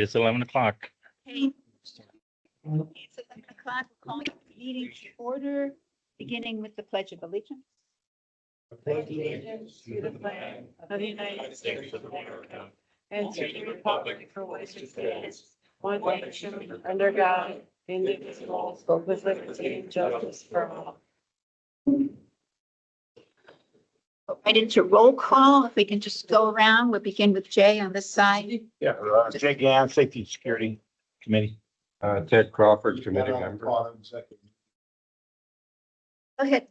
It's 11 o'clock. Okay. It's 11 o'clock. We're calling the meeting to order, beginning with the Pledge of Allegiance. Pledge allegiance to the flag of the United States of America and to the republic for which it stands, one nation, under God, indivisible, with liberty and justice for all. Right into roll call. If we can just go around, we'll begin with Jay on this side. Yeah, Jay Gann, Safety and Security Committee. Ted Crawford, committee member. Go ahead.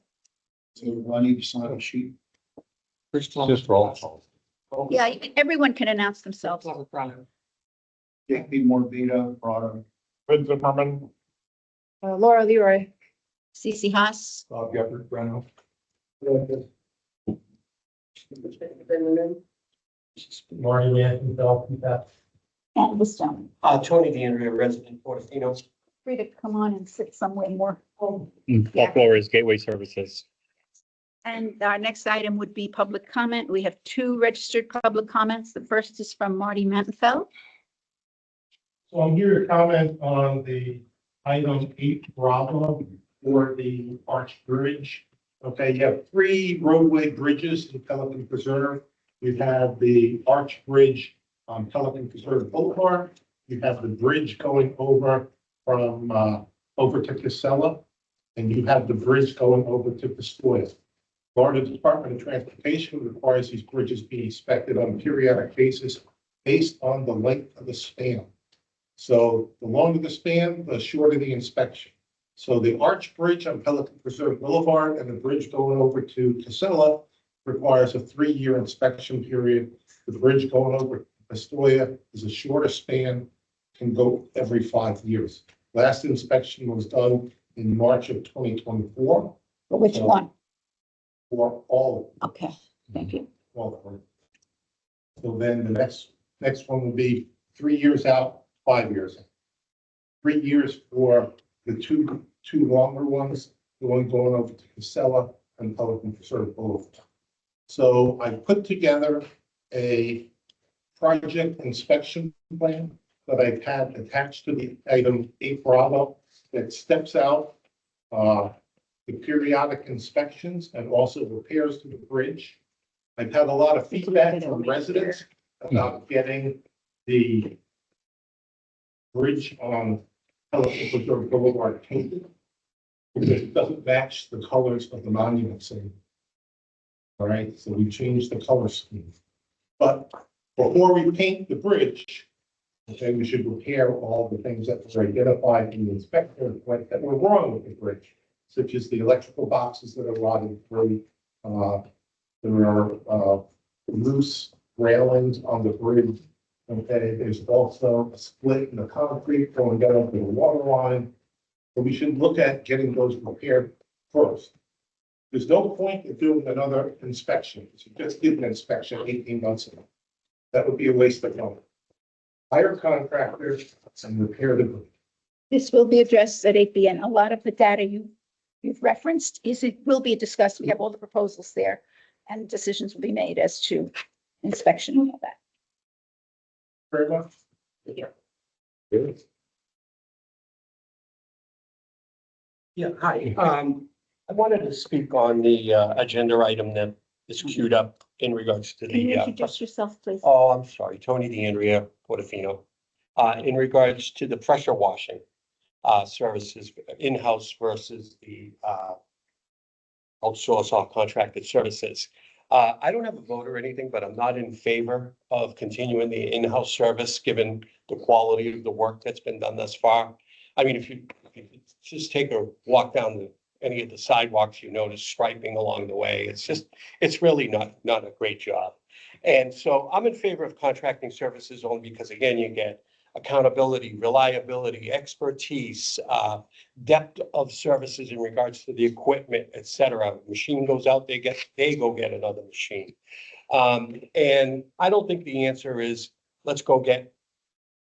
So I need to sign a sheet. Just roll call. Yeah, everyone can announce themselves. JP Morbita, Prada. Vince Zimmerman. Laura Leroy. Cece Haas. Bob Gephardt, Brown. Marty Anthony, And this gentleman. Tony DeAndrea, resident Portofino. Free to come on and sit somewhere more. That floor is Gateway Services. And our next item would be public comment. We have two registered public comments. The first is from Marty Mantenfeld. So I'm here to comment on the item 8 Bravo for the Arch Bridge. Okay, you have 3 roadway bridges in Pelican Preserve. You have the Arch Bridge on Pelican Preserve Boulevard. You have the bridge going over from over to Casella, and you have the bridge going over to Pistoia. Florida Department of Transportation requires these bridges be inspected on a periodic basis based on the length of the span. So the longer the span, the shorter the inspection. So the Arch Bridge on Pelican Preserve Boulevard and the bridge going over to Casella requires a 3-year inspection period. The bridge going over to Pistoia is a shorter span, can go every 5 years. Last inspection was done in March of 2024 For which one? for all Okay, thank you. of them. So then the next one will be 3 years out, 5 years out. 3 years for the two longer ones, the one going over to Casella and Pelican Preserve Boulevard. So I put together a project inspection plan that I've had attached to the item 8 Bravo that steps out the periodic inspections and also repairs to the bridge. I've had a lot of feedback from residents about getting the bridge on Pelican Preserve Boulevard painted because it doesn't match the colors of the monument sign. All right, so we changed the color scheme. But before we paint the bridge, okay, we should repair all the things that were identified in the inspector that were wrong with the bridge, such as the electrical boxes that are rotted through. There are loose railings on the bridge. Okay, there's also a split in the concrete going down to the water line. So we should look at getting those repaired first. There's no point in doing another inspection. You just did an inspection 18 months ago. That would be a waste of money. Hire contractors and repair the bridge. This will be addressed at 8 p.m. A lot of the data you've referenced will be discussed. We have all the proposals there and decisions will be made as to inspection and all that. Very much. Yeah, hi. I wanted to speak on the agenda item that is queued up in regards to Can you the. introduce yourself, please? Oh, I'm sorry, Tony DeAndrea, Portofino. In regards to the pressure washing services, in-house versus the outsource or contracted services. I don't have a vote or anything, but I'm not in favor of continuing the in-house service, given the quality of the work that's been done thus far. I mean, if you just take a walk down any of the sidewalks, you notice striping along the way. It's really not a great job. And so I'm in favor of contracting services only because, again, you get accountability, reliability, expertise, depth of services in regards to the equipment, et cetera. Machine goes out, they go get another machine. And I don't think the answer is, let's go get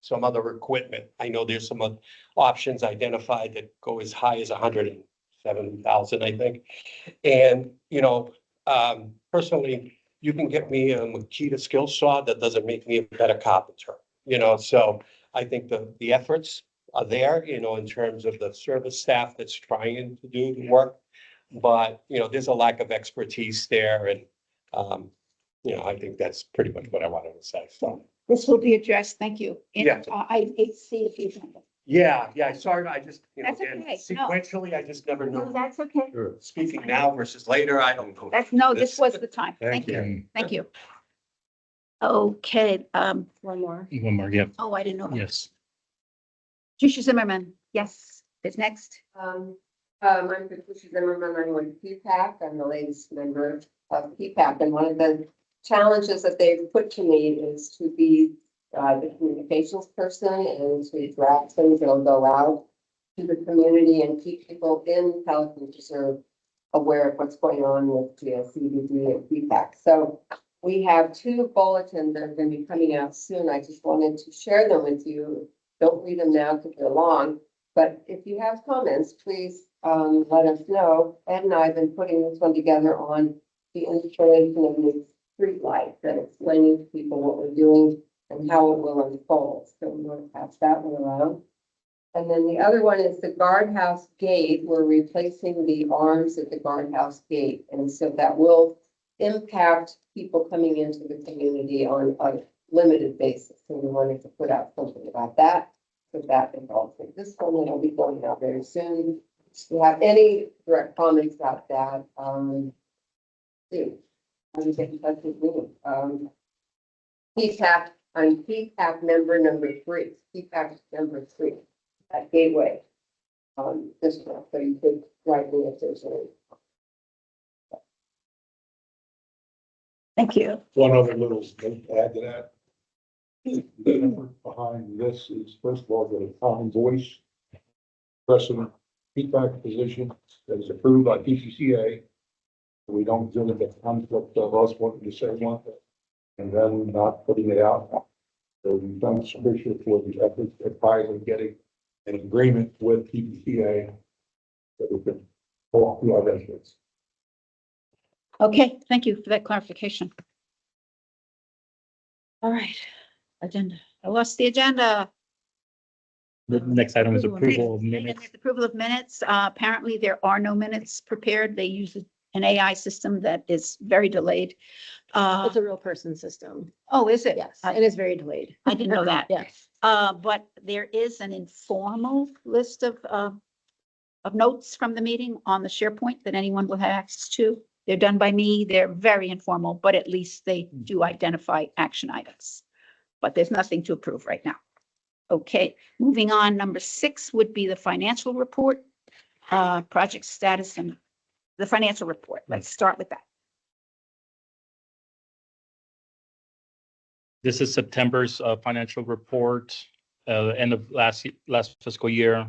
some other equipment. I know there's some options identified that go as high as 107,000, I think. And, personally, you can get me a Makita skill saw. That doesn't make me a better carpenter. you know, so I think the efforts are there, you know, in terms of the service staff that's trying to do the work. But, you know, there's a lack of expertise there and, you know, I think that's pretty much what I wanted to say, so. This will be addressed, thank you. In, Yeah. item 8C of the agenda. Yeah, sorry, I just, you know, That's again, okay, no. sequentially, I just never No, know. that's okay. Speaking now versus later, I don't know. That's, no, this was the time. Thank Thank you. you. Thank you. Okay, One more. One more, yep, oh, I didn't know. yes. Tricia Zimmerman, yes, is next. I'm Patricia Zimmerman, I'm with PPAC, I'm the latest member of PPAC, and one of the challenges that they've put to me is to be the communications person and to draft things that'll go out to the community and keep people in Pelican Reserve aware of what's going on with CBD and PPAC. So we have 2 bulletins that are going to be coming out soon. I just wanted to share them with you. Don't read them now because they're long, but if you have comments, please let us know. Ed and I have been putting this one together on the installation of new street lights and explaining to people what we're doing and how it will unfold. So we want to pass that one around. And then the other one is the guardhouse gate. We're replacing the arms at the guardhouse gate. And so that will impact people coming into the community on a limited basis. So we wanted to put out something about that. So that involves this one, and it'll be going out very soon. If you have any direct comments about that, do. Get in touch with me. PPAC, I'm PPAC member number 3, PPAC number 3 at Gateway. This one, so you could write me if there's any. Thank you. One other little thing to add to that. The effort behind this is, first of all, the common voice precedent feedback position that is approved by PCCA. We don't deal with the conflict of us wanting to say one thing and then not putting it out. So we've done sufficient for the efforts at finally getting an agreement with PCCA that we can talk to our residents. Okay, thank you for that clarification. All right, agenda. I lost the agenda. The next item is Approval approval of minutes. Approval of minutes. Apparently there are no minutes prepared. They use an AI system that is very delayed. It's a real person system. Oh, is it? Yes, and it's very delayed. I didn't know that. Yes. But there is an informal list of notes from the meeting on the SharePoint that anyone will have access to. They're done by me. They're very informal, but at least they do identify action items. But there's nothing to approve right now. Okay, moving on. Number 6 would be the financial report, project status and the financial report. Let's start with that. This is September's financial report, end of last fiscal year.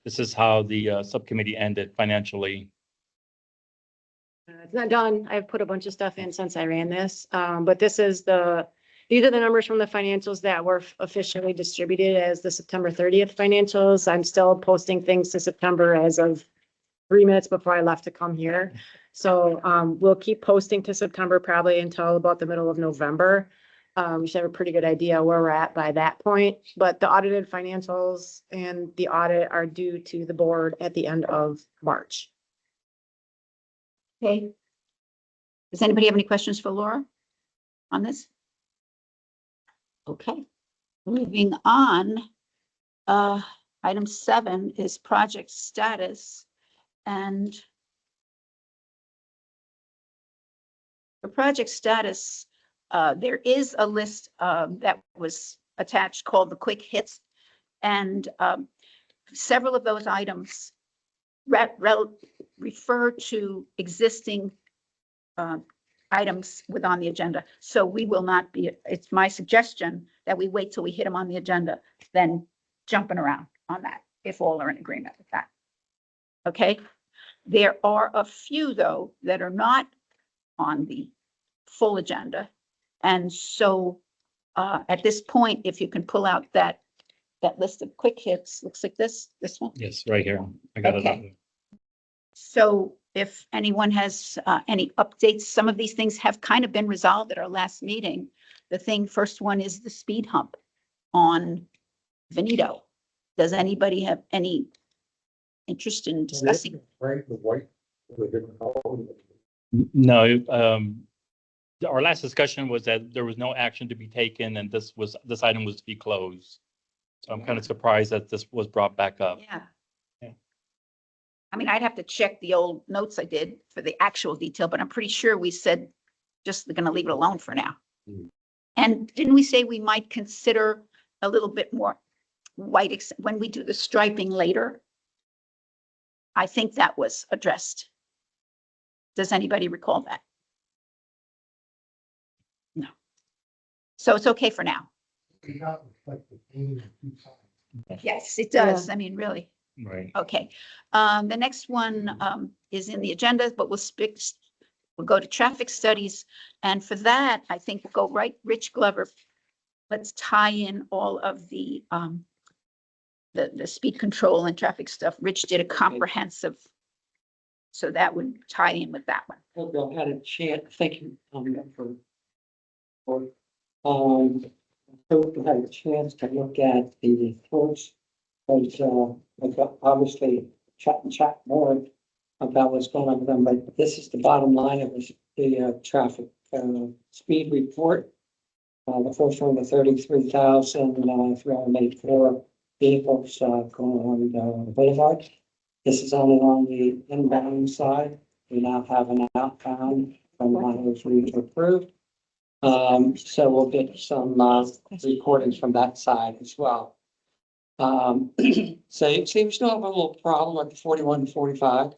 This is how the subcommittee ended financially. It's not done. I've put a bunch of stuff in since I ran this, but these are the numbers from the financials that were officially distributed as the September 30th financials. I'm still posting things to September as of 3 minutes before I left to come here. So we'll keep posting to September probably until about the middle of November. We should have a pretty good idea where we're at by that point, but the audited financials and the audit are due to the board at the end of March. Okay. Does anybody have any questions for Laura on this? Okay, moving on. Item 7 is project status, and for project status, there is a list that was attached called the quick hits, and several of those items refer to existing items on the agenda. So we will not be, it's my suggestion that we wait till we hit them on the agenda, then jumping around on that, if all are in agreement with that. Okay, there are a few though that are not on the full agenda. And so at this point, if you can pull out that list of quick hits, looks like this one. Yes, right here. I got Okay. it. So if anyone has any updates, some of these things have kind of been resolved at our last meeting. The first one is the speed hump. on Veneto. Does anybody have any interest in discussing? Right, the white, the different color. No, our last discussion was that there was no action to be taken and this item was to be closed. So I'm kind of surprised that this was brought back up. Yeah. Yeah. I mean, I'd have to check the old notes I did for the actual detail, but I'm pretty sure we said just gonna leave it alone for now. And didn't we say we might consider a little bit more white when we do the striping later? I think that was addressed. Does anybody recall that? No. So it's okay for now. Yes, it does. I mean, really. Right. Okay. The next one is in the agenda, but we'll go to traffic studies. And for that, I think we'll go right, Rich Glover. Let's tie in all of the speed control and traffic stuff. Rich did a comprehensive. So that would tie in with that one. I've had a chance, thank you, so we had a chance to look at the reports. But, I've got obviously chat more about what's going on with them, but this is the bottom line of the traffic, speed report. The first one, the 33,384 vehicles, going on the boulevard. This is only on the inbound side. We now have an outbound from one of those we approved. So we'll get some recordings from that side as well. So we still have a little problem with the 41 to 45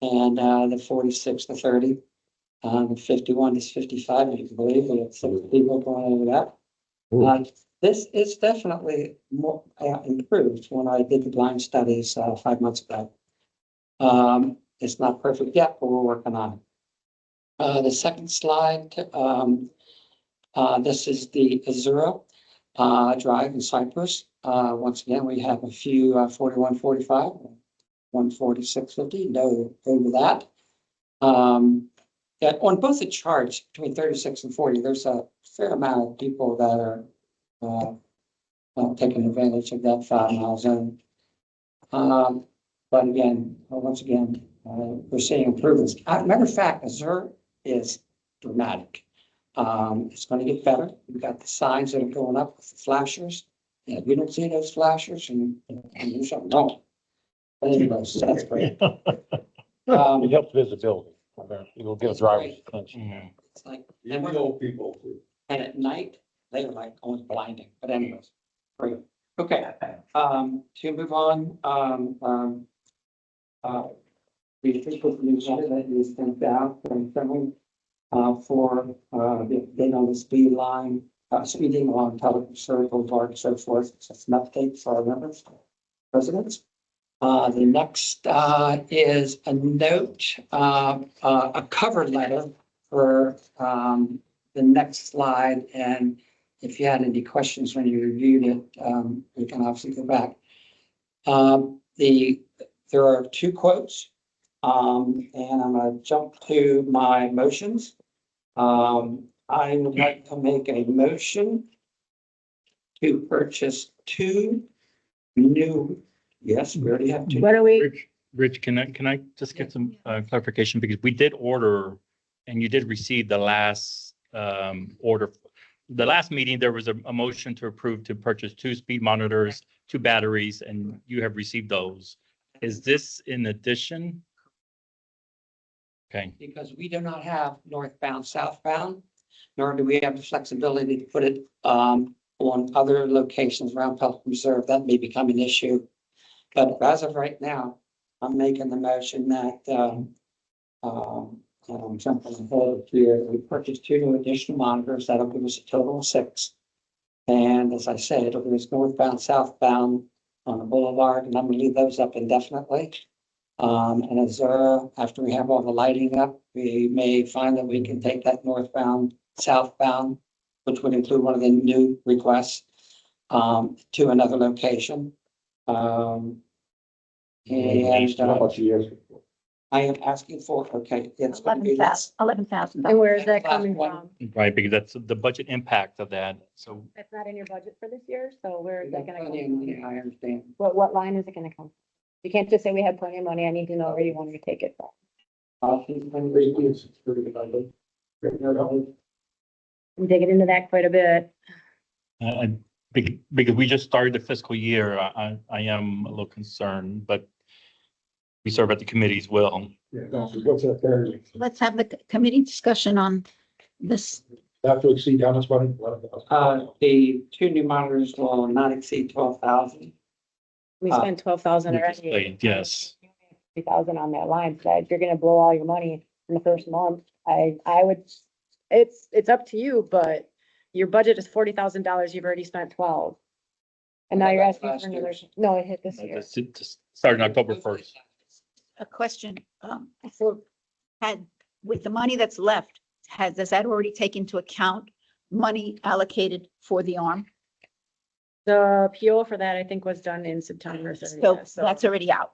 and the 46 to 30, the 51 to 55, if you believe we have 6 people going over that. This is definitely more improved when I did the blind studies 5 months ago. It's not perfect yet, but we're working on it. The second slide, this is the Azura Drive in Cyprus. Once again, we have a few 41, 45, 146, 50, no over that. Yeah, on both the charts between 36 and 40, there's a fair amount of people that are taking advantage of that 5-mile zone. But again, once again, we're seeing improvements. Matter of fact, Azure is dramatic. It's going to get better. We've got the signs that are going up with the flashers. Yeah, we don't see those flashers and do something wrong. But anyway, so that's great. It helps visibility. It'll give It's drivers. great. Mhm. It's like, You know people. and at night, they were like almost blinding, but anyways, great. Okay, to move on, we put the agenda that you sent out from someone, for, the update on the speed line, speeding on Pelican Circle, Boulevard, and so forth. So it's an update for our members, residents. The next, is a note, a cover letter for, the next slide. And if you had any questions when you reviewed it, we can obviously go back. There are 2 quotes, and I'm gonna jump to my motions. I would like to make a motion to purchase 2 new, yes, we already have 2. What are we, Rich, can I just get some clarification? Because we did order and you did receive the last order. The last meeting, there was a motion to approve to purchase 2 speed monitors, 2 batteries, and you have received those. Is this in addition? Okay, Because we do not have northbound, southbound, nor do we have the flexibility to put it on other locations around Pelican Reserve. That may become an issue. But as of right now, I'm making the motion that I'm jumping ahead here. We purchased 2 new additional monitors. That'll give us a total of 6. And as I said, it'll give us northbound, southbound on the boulevard, and I'm gonna leave those up indefinitely. And as after we have all the lighting up, we may find that we can take that northbound, southbound, which would include one of the new requests, to another location. How much a year? I am asking for, okay, it's gonna be less. $11,000. And where is that Last coming one. from? Right, because that's the budget impact of that. So That's not in your budget for this year, so where is that gonna come Plenty of from? money, I understand. What line is it gonna come from? You can't just say we had plenty of money. I need to know where you want me to take it from. I'm digging into that quite a bit. because we just started the fiscal year, I am a little concerned, but we serve at the committees will. Yeah, what's that there? Let's have the committee discussion on this. Not to exceed how much money? The two new monitors will not exceed 12,000. We Ah. spent 12,000 We just already. paid, yes. 3,000 on that line, so if you're gonna blow all your money in the first month, I would, it's up to you, but your budget is $40,000, you've already spent 12. And now you're That's asking last for another, year's. no, it hit this year. Just starting October 1st. A question, for, with the money that's left, does that already take into account money allocated for the arm? The PO for that, I think, was done in September. So that's already out.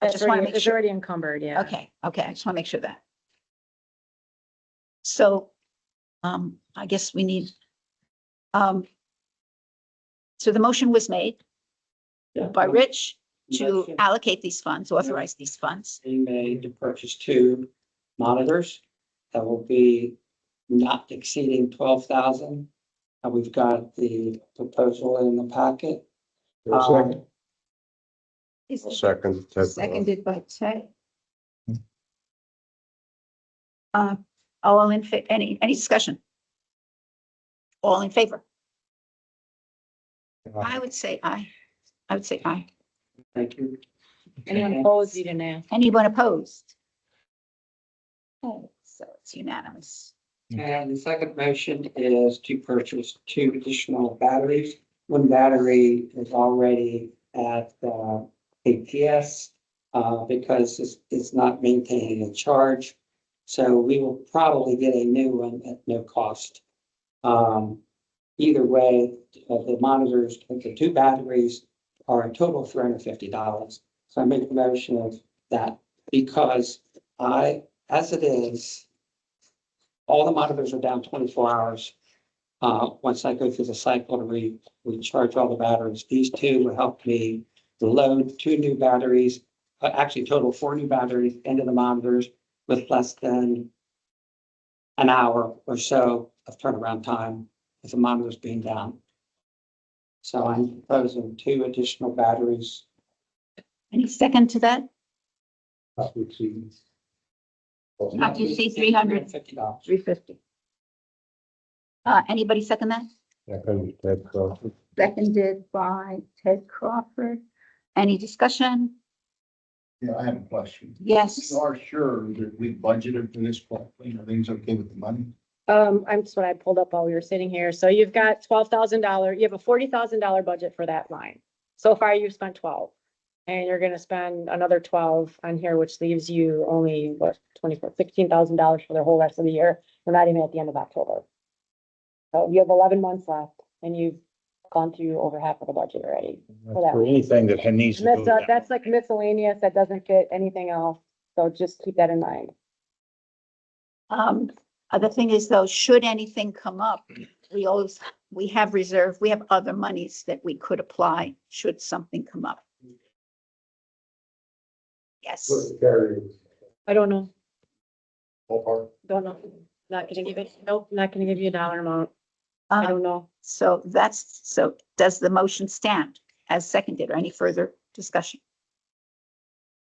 I That's just want to already, make it's sure. already encumbered, yeah. Okay, I just want to make sure that. So, I guess we need, so the motion was made by Rich to Motion. allocate these funds, authorize these funds. Being made to purchase two monitors that will be not exceeding 12,000. And we've got the proposal in the packet. Second. Is it Second. seconded by Ted? All in any discussion? All in favor? I would say aye. I would say aye. Thank you. Anyone opposed, you didn't ask. Anyone opposed? Okay, so it's unanimous. And the second motion is to purchase two additional batteries. One battery is already at APS because it's not maintaining a charge. So we will probably get a new one at no cost. Either way, the monitors, the two batteries are a total of $350. So I make the motion of that because as it is, all the monitors are down 24 hours. Once I go through the cycle to recharge all the batteries, these two will help me load two new batteries, actually total 4 new batteries into the monitors with less than an hour or so of turnaround time with the monitors being down. So I'm proposing 2 additional batteries. Any second to that? Not to exceed. Not to exceed 300. $50. 350. Anybody second that? Second. Seconded by Ted Crawford. Any discussion? Yeah, I have a question. Yes. We are sure that we budgeted for this, everything's okay with the money? That's what I pulled up while we were sitting here. So you've got $12,000, you have a $40,000 budget for that line. So far you've spent 12. And you're gonna spend another 12 on here, which leaves you only, what, $16,000 for the whole rest of the year. We're not even at the end of October. So you have 11 months left and you've gone through over half of the budget already. For anything that needs to And go down. that's like miscellaneous, that doesn't fit anything else. So just keep that in mind. The thing is though, should anything come up, we have reserve, we have other monies that we could apply should something come up. Yes. What's the carrier? I don't know, Ballpark? don't know. Not gonna give it, nope, not gonna give you a dollar amount. I don't know. So does the motion stand as seconded or any further discussion?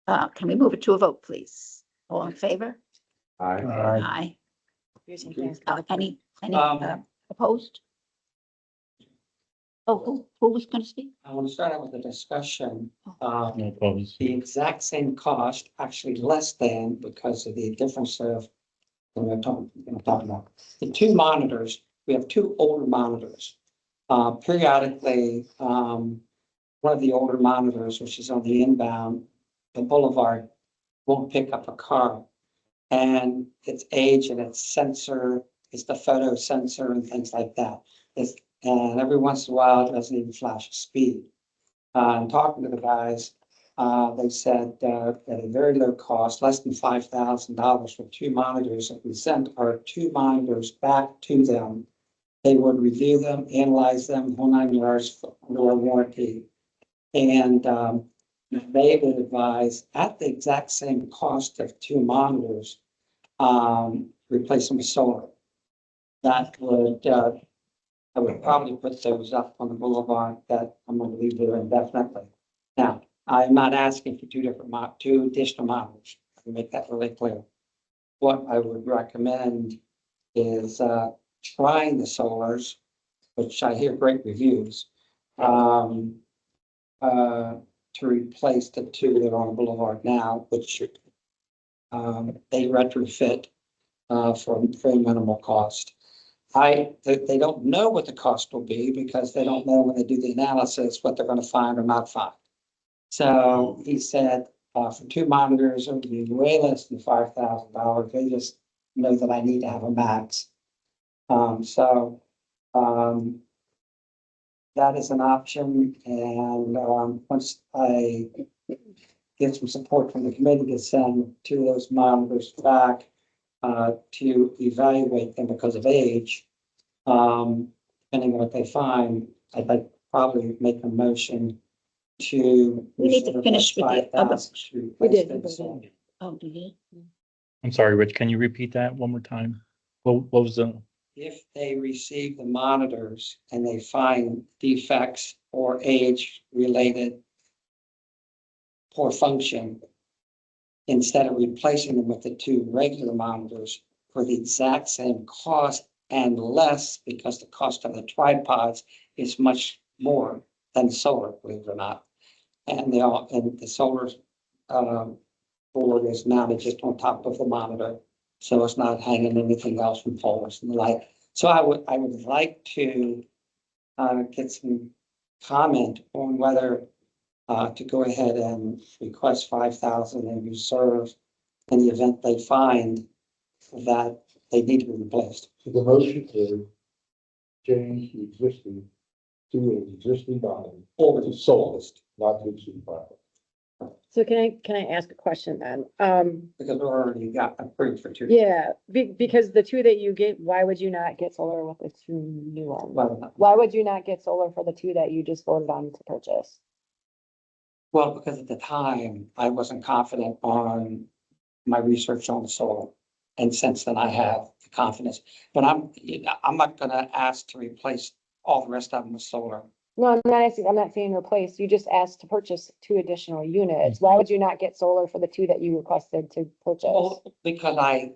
Can we move it to a vote, please? All in favor? Aye. Any opposed? Oh, who was going to speak? I want to start out with a discussion. No opposed. The exact same cost, actually less than, because of the difference of, we're talking about. The 2 monitors, we have 2 older monitors. Periodically, one of the older monitors, which is on the inbound, the boulevard, won't pick up a car. And its age and its sensor, it's the photo sensor and things like that. And every once in a while, it doesn't even flash a speed. I'm talking to the guys, They said, at a very low cost, less than $5,000 for 2 monitors. If we sent our 2 monitors back to them, they would review them, analyze them, whole 9 yards under warranty. And, they would advise at the exact same cost of 2 monitors, replace them with solar. That would, I would probably put those up on the boulevard that I'm gonna leave there indefinitely. Now, I'm not asking for 2 additional monitors, to make that really clear. What I would recommend is, trying the solars, which I hear great reviews. To replace the 2 that are on the boulevard now, which, they retrofit, for very minimal cost. They don't know what the cost will be because they don't know when they do the analysis, what they're gonna find or not find. So he said, for 2 monitors, it would be way less than $5,000. They just know that I need to have a max. That is an option, and, once I get some support from the committee to send 2 of those monitors back, to evaluate them because of age, depending on what they find, I'd like probably make a motion to. We need to finish with the other- We did. did. Oh, do you? I'm sorry, Rich, can you repeat that one more time? What was the, If they receive the monitors and they find defects or age related poor function, instead of replacing them with the 2 regular monitors for the exact same cost and less, because the cost of the tripods is much more than solar, believe it or not. And the solar, board is mounted just on top of the monitor, so it's not hanging anything else from poles and the like. So I would like to, get some comment on whether, to go ahead and request 5,000 and reserve in the event they find that they need to be replaced. So the motion is change the existing to an existing bond Or to solar, not to exceed 5. So can I ask a question then? because we already got approved for 2. Yeah, because the 2 that you get, why would you not get solar with the 2 new ones? Well, Why would you not get solar for the 2 that you just voted on to purchase? because at the time, I wasn't confident on my research on the solar. And since then I have the confidence, but I'm not gonna ask to replace all the rest of them with solar. No, I'm not saying replace. You just asked to purchase 2 additional units. Why would you not get solar for the 2 that you requested to purchase? Well, because I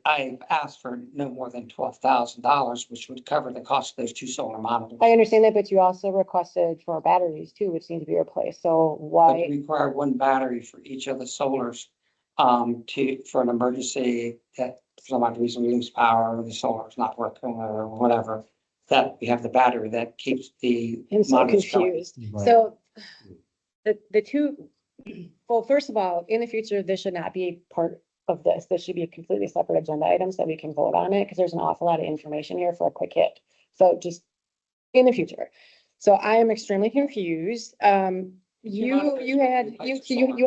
asked for no more than $12,000, which would cover the cost of those 2 solar monitors. I understand that, but you also requested for batteries too, which need to be replaced. So But why? you require 1 battery for each of the solars, for an emergency that for some odd reason we lose power, or the solar is not working or whatever. That we have the battery that keeps the. I'm so monitors going. confused. So the 2, well, first of all, in the future, this should not be part of this. This should be a completely separate agenda item so that we can vote on it because there's an awful lot of information here for a quick hit. So just in the future. So I am extremely confused. You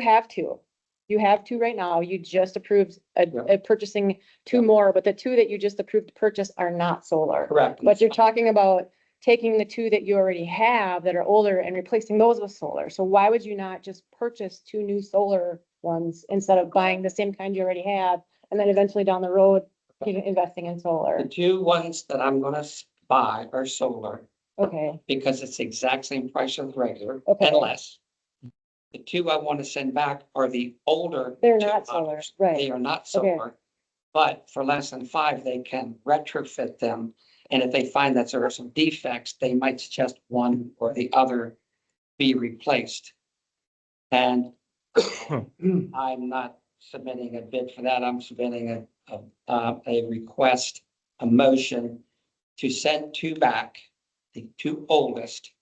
have 2. You have 2 right now. You just approved a purchasing 2 more, but the 2 that you just approved to purchase are not solar. Correct. But you're talking about taking the 2 that you already have that are older and replacing those with solar. So why would you not just purchase 2 new solar ones instead of buying the same kind you already have? And then eventually down the road, investing in The solar? 2 ones that I'm gonna buy are solar Okay, because it's the exact same price as the regular Okay. and less. The 2 I want to send back are the older. they're 2 not solar, models. right? They are not Okay. solar, but for less than 5, they can retrofit them. And if they find that there are some defects, they might suggest one or the other be replaced. And I'm not submitting a bid for that. I'm submitting a request, a motion to send 2 back, the 2 oldest.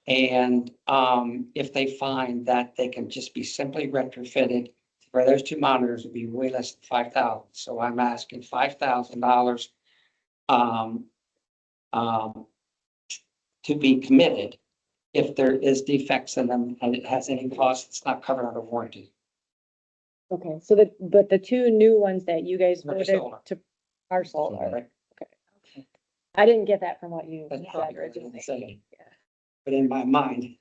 And if they find that they can just be simply retrofitted, for those 2 monitors would be way less than 5,000. So I'm asking $5,000 to be committed if there is defects in them and it has any cost, it's not covered under warranty. Okay, so but the two new ones that you guys They're voted solar. to are solar. Right. Okay. I didn't get that from what you That's said probably what I originally. didn't say. But in my mind.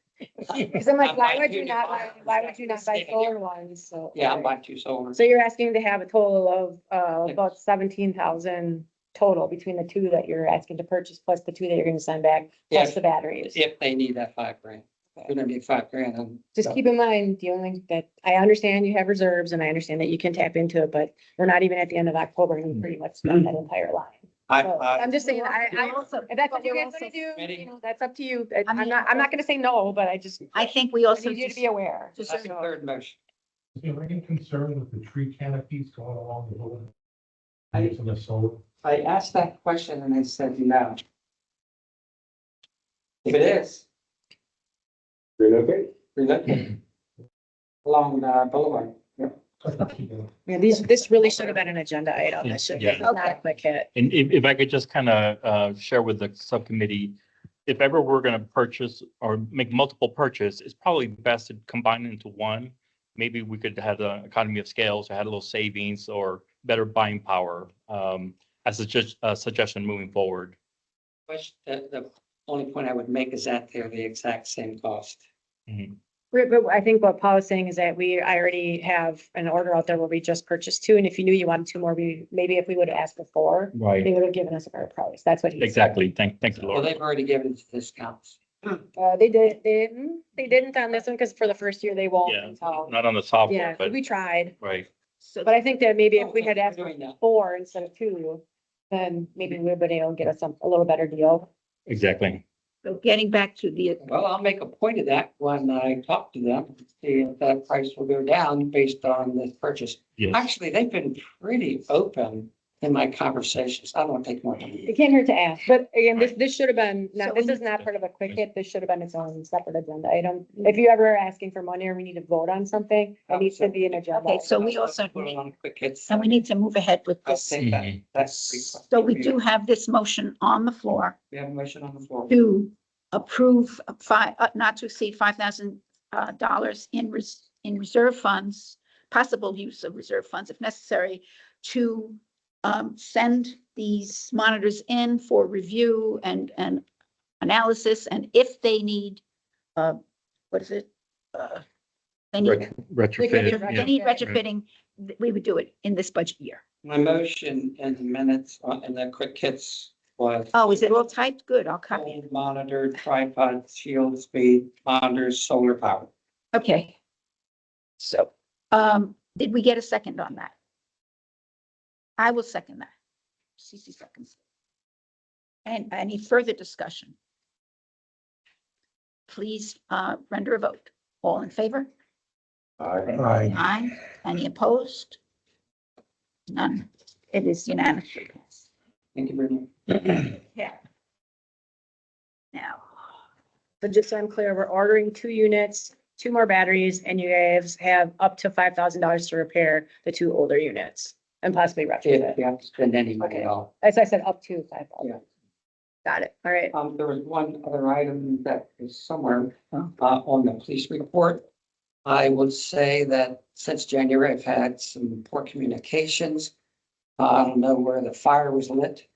Because I'm like, I'm why buying would two you new not, ones. why would you not buy Same solar here. ones? So. Yeah, I'm okay. buying two solar. So you're asking to have a total of, about 17,000 total between the two that you're asking to purchase, plus the two that you're gonna send back, plus If- the batteries. If they need that $5,000, they're gonna need $5,000 and. Just keep in mind, the only that, I understand you have reserves and I understand that you can tap into it, but we're not even at the end of October and you pretty much spent that entire line. So I'm just saying, I also, if that's what but you we're guys also- wanna do, Committee. you know, that's up to you. I I'm mean, not gonna say no, but I just, I think we I also need you to just, be aware. just- That's the third motion. Is there any concern with the tree canopies going along the road? I- From the solar? I asked that question and they said no. If it is, Relocate? relocate along Boulevard. Yeah. Yeah, this really should have been an agenda item. This should, Yeah. this is not a quick hit. And if I could just kind of share with the subcommittee, if ever we're going to purchase or make multiple purchase, it's probably best to combine it into one. Maybe we could have the economy of scales or had a little savings or better buying power as a suggestion moving forward. The only point I would make is that they're the exact same cost. Right, but I think what Paul is saying is that I already have an order out there where we just purchased two, and if you knew you wanted two more, maybe if we would have asked before, Right. they would have given us a better price. That's what he's. Exactly. Thank you, Well, Lord. they've already given us discounts. They didn't on this one, because for the first year they won't Yeah, until, not on the software, yeah, but we tried. right. so But I think that maybe if we Oh, had we're asked doing that. for 4 instead of 2, then maybe we would have been able to get us a little better deal. Exactly. so getting back to the, Well, I'll make a point of that when I talk to them, see if that price will go down based on this purchase. Yes. Actually, they've been pretty open in my conversations. I don't want to take more time. It can't hurt to ask, but again, this should have been, So this we- is not part of a quick hit. This should have been its own separate agenda item. If you ever are asking for money or we need to vote on something, it needs to be an agenda. Okay, so item. we also Put it on quick hits. and we need to move ahead with I'll this. take that. Mhm. That's. So we do have this motion on the floor We have a motion on the floor. to approve not to exceed $5,000 in reserve funds, possible use of reserve funds if necessary, to send these monitors in for review and analysis, and if they need, what is it? They need, Retrofit. they Yeah. need retrofitting, we would do it in this budget year. My motion in the minutes in the quick hits was. Oh, is it all typed? Good, I'll copy it. Phone monitor, tripod, shield, speed, monitors, solar power. Okay. So, did we get a second on that? I will second that. CC seconds. And any further discussion? Please, render a vote. All in favor? Aye. Aye. Any opposed? None. It is unanimous. Thank you very much. Yeah. Now, But just so I'm clear, we're ordering 2 units, 2 more batteries, and you guys have up to $5,000 to repair the 2 older units and possibly If retrofit. you have to spend any money at all. As I said, up to 5,000. Yeah. Got it. All right. There was one other item that is somewhere, Oh. on the police report. I would say that since January, I've had some poor communications. I don't know where the fire was lit,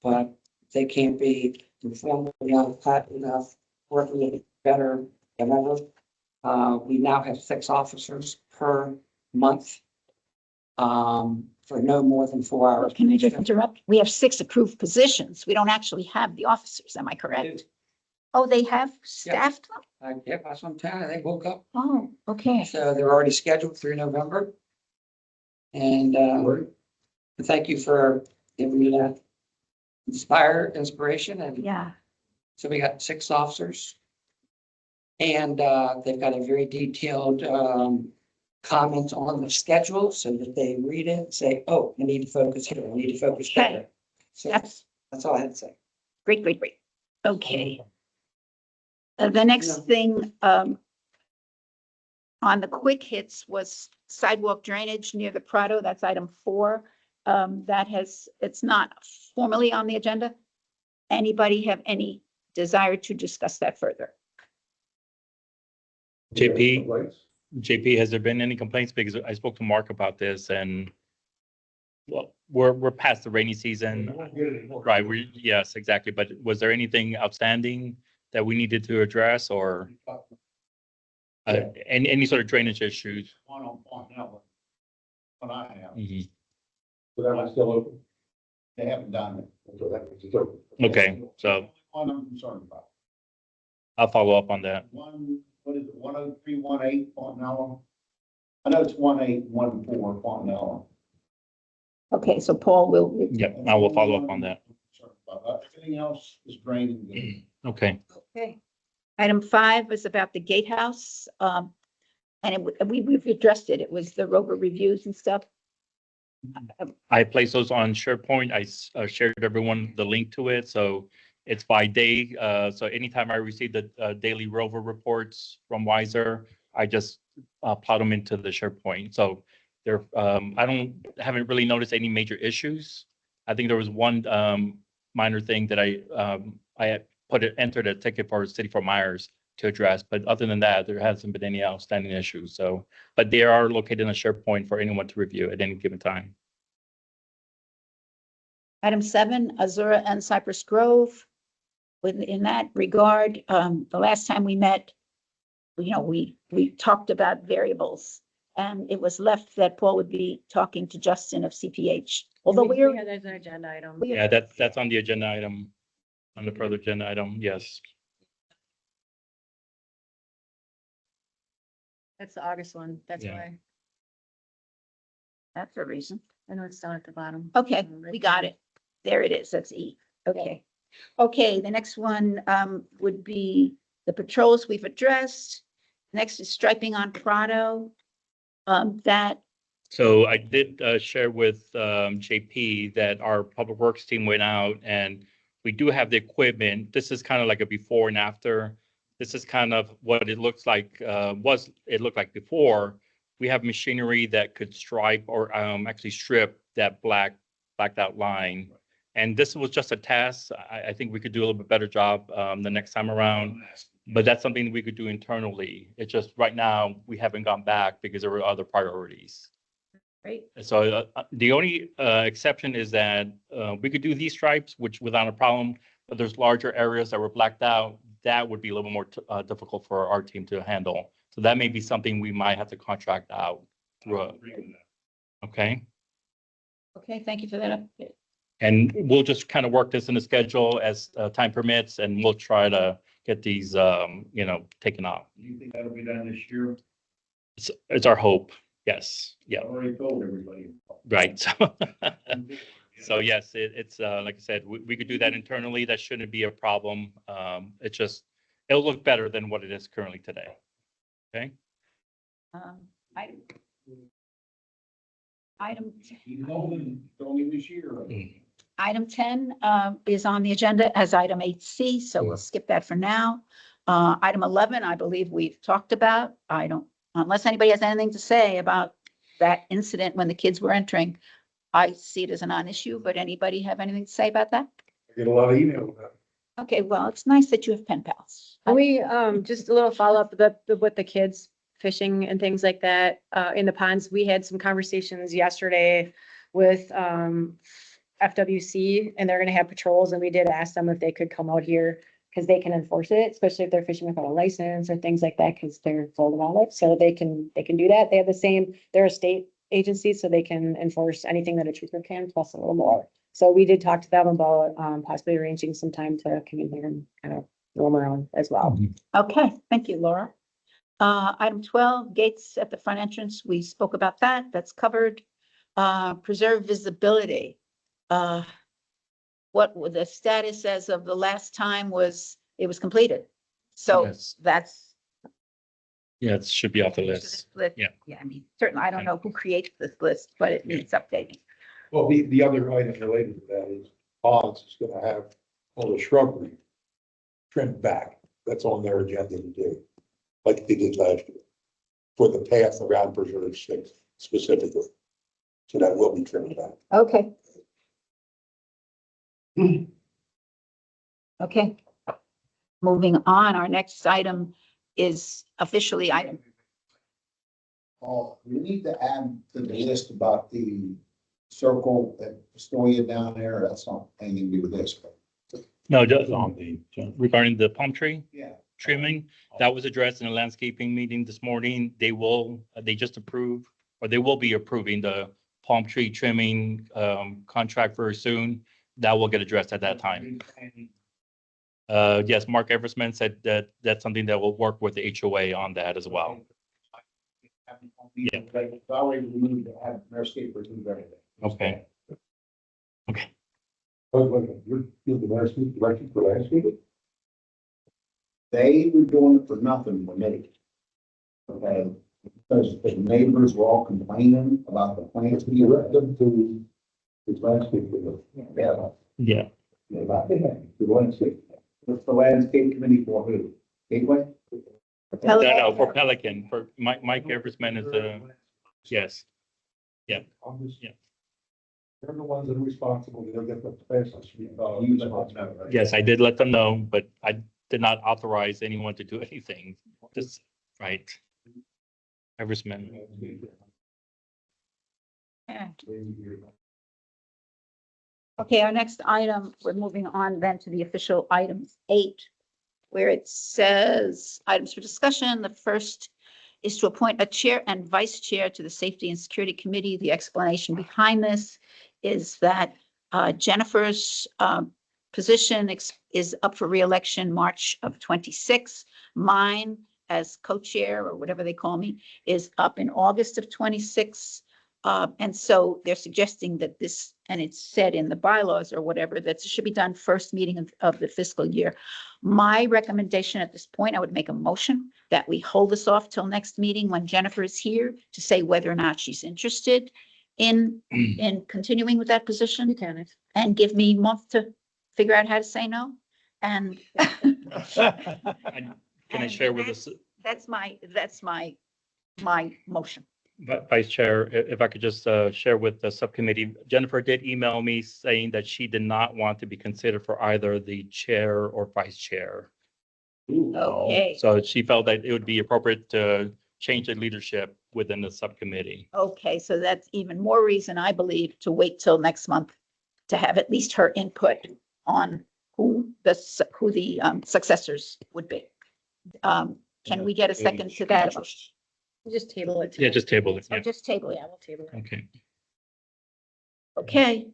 but they can't be informed enough, hot enough, working better than ever. We now have 6 officers per month. For no more than 4 hours. can I just interrupt? We have 6 approved positions. We don't actually have the officers. Am I correct? Oh, they have staffed them? Yeah, that's what I'm telling you. They woke up. Oh, okay. So they're already scheduled through November. And thank you for giving me that inspiration. And Yeah. so we got 6 officers. And they've got a very detailed comment on the schedule so that they read it and say, oh, I need to focus here, I need to focus there. So That's that's all I had to say. great, great, great. Okay. The next thing, on the quick hits was sidewalk drainage near the Prado. That's item 4. It's not formally on the agenda. Anybody have any desire to discuss that further? JP, Right? JP, has there been any complaints? Because I spoke to Mark about this and well, we're past the rainy season. Right, yes, exactly. But was there anything outstanding that we needed to address or any sort of drainage issues? One on that one. What I have, Mhm. So that one's still open. they haven't done it. So that means it's open. Okay, so One I'm concerned about. I'll follow up on that. What is it, 10318 Fontanella? I know it's 1814 Fontanella. Okay, so Paul will, Yeah, I will follow up on that. Everything else is draining good. Okay, okay. Item 5 is about the gatehouse. And we've addressed it. It was the rover reviews and stuff. I placed those on SharePoint. I shared everyone the link to it, so it's by day. So anytime I receive the daily rover reports from Wiser, I just plot them into the SharePoint. So there, haven't really noticed any major issues. I think there was one minor thing that I had entered a ticket for City Fort Myers to address, but other than that, there hasn't been any outstanding issues. So, but they are located in a SharePoint for anyone to review at any given time. Item 7, Azura and Cypress Grove. In that regard, the last time we met, we talked about variables, and it was left that Paul would be talking to Justin of CPH. Although Yeah, there's an agenda item. we- Yeah, that's on the agenda item, on the further agenda item, yes. That's the August one. That's Yeah. why. that's a reason. I know it's down at the bottom. Okay, we got it. There it is. That's E. Okay. Okay, the next one would be the patrols we've addressed. Next is striping on Prado. That, So I did share with JP that our public works team went out and we do have the equipment. This is kind of like a before and after. This is kind of what it looks like, it looked like before. We have machinery that could stripe or actually strip that blacked out line. And this was just a test. I think we could do a little bit better job the next time around. But that's something we could do internally. It's just right now, we haven't gone back because there were other priorities. right? So the only exception is that we could do these stripes, which without a problem, but there's larger areas that were blacked out. That would be a little more difficult for our team to handle. So that may be something we might have to contract out through. Okay. Okay, thank you for that update. And we'll just kind of work this in the schedule as time permits, and we'll try to get these, taken off. Do you think that'll be done this year? It's our hope. Yes. Yeah. I already told everybody. Right. So yes, it's like I said, we could do that internally. That shouldn't be a problem. It's just, it'll look better than what it is currently today. Okay. Item You know, only this year. Item 10 is on the agenda as item 8C, so we'll skip that for now. Item 11, I believe we've talked about. Unless anybody has anything to say about that incident when the kids were entering, I see it as a non-issue, but anybody have anything to say about that? I get a lot of emails about it. Okay, well, it's nice that you have pen pals. And we, just a little follow-up with the kids fishing and things like that, in the ponds. We had some conversations yesterday with, FWC, and they're gonna have patrols, and we did ask them if they could come out here because they can enforce it, especially if they're fishing without a license or things like that, because they're told about it. So they can do that. They have they're a state agency, so they can enforce anything that a trooper can, plus a little more. So we did talk to them about, possibly arranging some time to come in here and kind of roam around as well. Okay, thank you, Laura. Item 12, gates at the front entrance. We spoke about that. That's covered. Preserve visibility. What the status as of the last time was, it was completed. So Yes. that's. Yeah, it should be off the list. Yeah. Yeah, I mean, certainly, I don't know who creates this list, but it needs updating. Well, the other item related to that is Boggs is gonna have all the shrubbery trimmed back. That's on their agenda to do, like they did last year. For the path around Preserve 6 specifically. So that will be trimmed back. Okay. Okay. Moving on, our next item is officially item. Oh, we need to add to the list about the circle at Astoria down there. That's not anything to do with this, but No, It's on the, regarding the palm tree yeah. trimming, that was addressed in a landscaping meeting this morning. They just approved, or they will be approving the palm tree trimming contract very soon. That will get addressed at that time. Yes, Mark Eversman said that that's something that will work with the HOA on that as well. Yeah. It's already removed to have landscaper do everything. Okay. you're the landscape director for landscaping? They were doing it for nothing when they. Okay, because the neighbors were all complaining about the plants. You let them to, it's landscape with them. Yeah, Yeah. about the landscape. What's the landscape committee for who? Gateway? No, for Pelican, for Mike Eversman is the, yes. I'm just- Yeah. They're the ones that are responsible, they'll get the plants. Yes, I did let them know, but I did not authorize anyone to do anything. Just, right. Eversman. Yeah. Okay, our next item, we're moving on then to the official items 8, where it says items for discussion. The first is to appoint a chair and vice chair to the Safety and Security Committee. The explanation behind this is that Jennifer's position is up for reelection March of 26. Mine as co-chair, or whatever they call me, is up in August of 26. And so they're suggesting that this, and it's said in the bylaws or whatever, that it should be done first meeting of the fiscal year. My recommendation at this point, I would make a motion that we hold this off till next meeting when Jennifer is here to say whether or not she's interested in continuing with that position. You can. And give me a month to figure out how to say no. And Can I share with us, that's my motion. Vice Chair, if I could just share with the subcommittee, Jennifer did email me saying that she did not want to be considered for either the chair or vice chair. Okay. So she felt that it would be appropriate to change the leadership within the subcommittee. Okay, so that's even more reason, I believe, to wait till next month to have at least her input on who the successors would be. Can we get a second to that? Just table it. Yeah, just table it. Or Yeah. just table it? Yeah, we'll table it. Okay. Okay.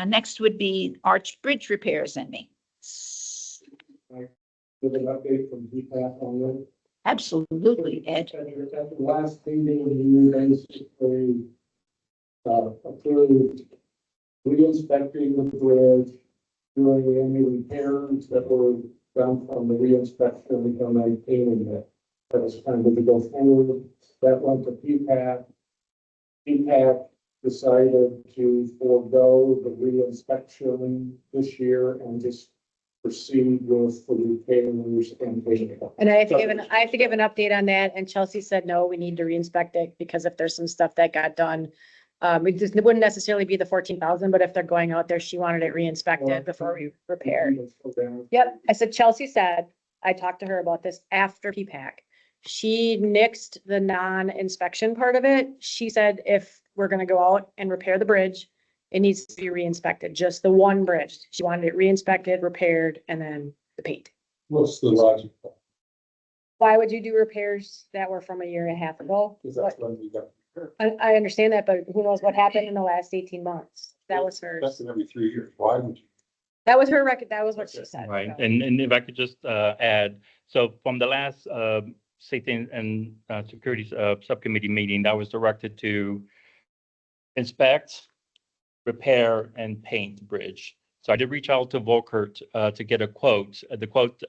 Next would be Arch Bridge repairs and maintenance. With an update from DPAC on that. Absolutely, Ed. At the last meeting, you basically approved re-inspecting the bridge, doing any repairs that were done from the re-inspection and maintaining it. That was kind of to go forward. That went to PPAC. PPAC decided to forego the re-inspection this year and just proceed with the repairs and painting. And I have to give an update on that, and Chelsea said, no, we need to re-inspect it, because if there's some stuff that got done, it wouldn't necessarily be the 14,000, but if they're going out there, she wanted it re-inspected before we repair. Yep, I said, Chelsea said, I talked to her about this after PPAC. She nixed the non-inspection part of it. She said, if we're gonna go out and repair the bridge, it needs to be re-inspected, just the one bridge. She wanted it re-inspected, repaired, and then the paint. What's the logic? Why would you do repairs that were from a year and a half ago? Because that's when we got. I understand that, but who knows what happened in the last 18 months? That was hers. That's every 3 years. Why would you? That was her record. That was what she said. Right. So. And if I could just add, so from the last Safety and Security Subcommittee meeting, that was directed to inspect, repair, and paint the bridge. So I did reach out to Volkert to get a quote. The quote,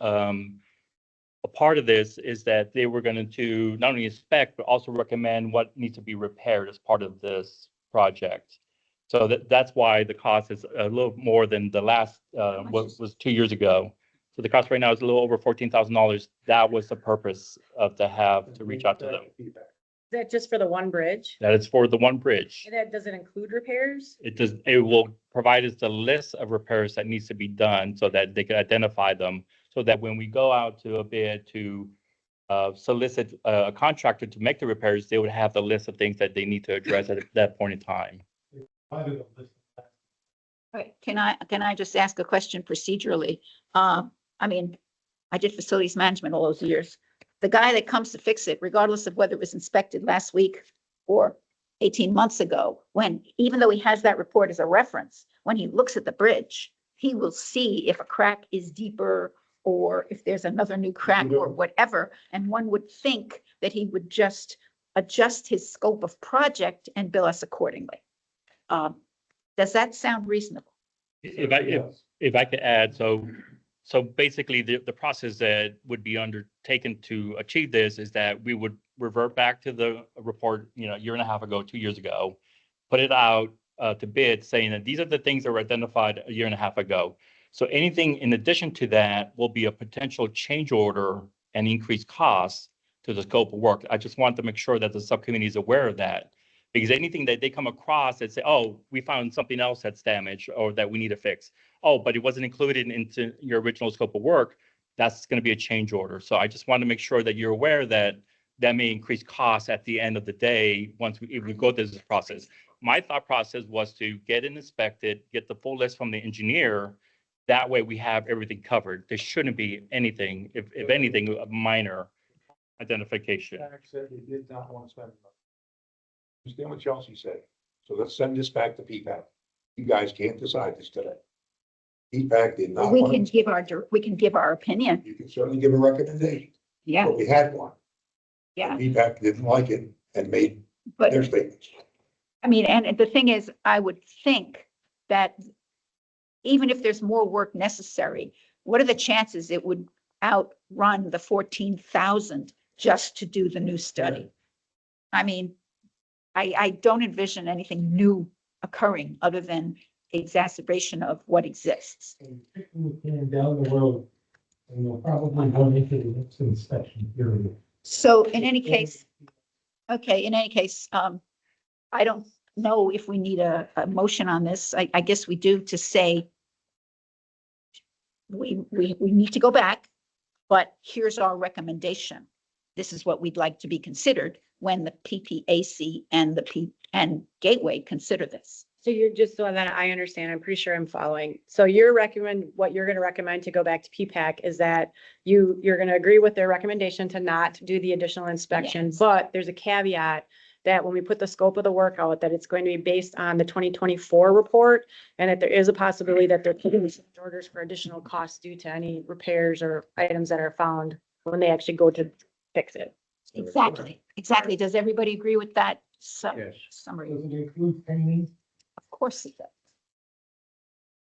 a part of this is that they were going to not only inspect, but also recommend what needs to be repaired as part of this project. So that's why the cost is a little more than the last, what was 2 years ago. So the cost right now is a little over $14,000. That was the purpose of to reach out to them. Is that just for the one bridge? That is for the one bridge. And that doesn't include repairs? It will provide us the list of repairs that needs to be done so that they can identify them. so that when we go out to a bid to solicit a contractor to make the repairs, they would have the list of things that they need to address at that point in time. Right, can I just ask a question procedurally? I mean, I did facilities management all those years. The guy that comes to fix it, regardless of whether it was inspected last week or 18 months ago, even though he has that report as a reference, when he looks at the bridge, he will see if a crack is deeper or if there's another new crack or whatever. And one would think that he would just adjust his scope of project and bill us accordingly. Does that sound reasonable? If I could add, so basically the process that would be undertaken to achieve this is that we would revert back to the report, a year and a half ago, 2 years ago, put it out to bid saying that these are the things that were identified a year and a half ago. So anything in addition to that will be a potential change order and increased costs to the scope of work. I just want to make sure that the subcommittee is aware of that. Because anything that they come across that say, oh, we found something else that's damaged or that we need to fix. Oh, but it wasn't included into your original scope of work. That's going to be a change order. So I just want to make sure that you're aware that that may increase costs at the end of the day if we go through this process. My thought process was to get it inspected, get the full list from the engineer. That way we have everything covered. There shouldn't be anything, if anything, a minor identification. Said they did not want to spend money. Understand what Chelsea said. So let's send this back to PPAC. You guys can't decide this today. PPAC did not. We want can to- give our opinion. You can certainly give a recommendation, Yeah, but we had one. yeah. PPAC didn't like it and made But their statements. I mean, and the thing is, I would think that even if there's more work necessary, what are the chances it would outrun the 14,000 just to do the new study? I mean, I don't envision anything new occurring other than exacerbation of what exists. Down the road, and you'll probably go into the next inspection period. So in any case, I don't know if we need a motion on this. I guess we do to say we need to go back, but here's our recommendation. This is what we'd like to be considered when the PPAC and Gateway consider this. So you're just so that I understand, I'm pretty sure I'm following. So what you're going to recommend to go back to PPAC is that you're going to agree with their recommendation to not do the additional inspection, Yes. but there's a caveat that when we put the scope of the work out, that it's going to be based on the 2024 report, and that there is a possibility that there could be some orders for additional costs due to any repairs or items that are found when they actually go to fix it. Exactly. Does everybody agree with that Yes. summary? Does it include training? Of course it does.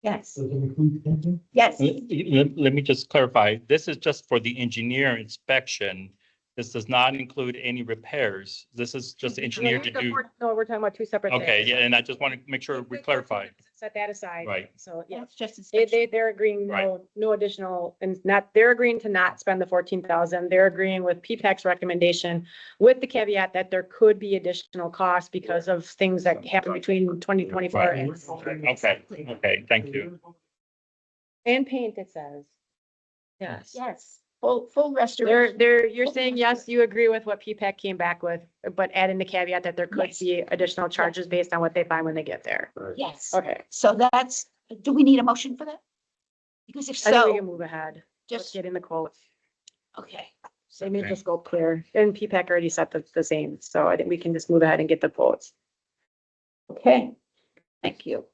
Yes, Does it include thinking? yes. Let me just clarify. This is just for the engineer inspection. This does not include any repairs. This is just engineer to do. No, we're talking about two separate things. Okay, yeah, and I just want to make sure we clarify. Set that aside. Right. So, yeah. That's just They, inspection. they're agreeing Right. no additional, and they're agreeing to not spend the 14,000. They're agreeing with PPAC's recommendation with the caveat that there could be additional costs because of things that happen between 2024 Right. and. Okay, thank you. And paint, it says. Yes. Yes, full restoration. You're saying, yes, you agree with what PPAC came back with, but adding the caveat that there could Yes. be additional charges based on what they find when they get there. Yes. Okay, So do we need a motion for that? Because if I think we can so, move ahead. Let's just, get in the quotes. okay. They made Okay. the scope clear, and PPAC already set the same, so I think we can just move ahead and get the quotes. Okay, thank you.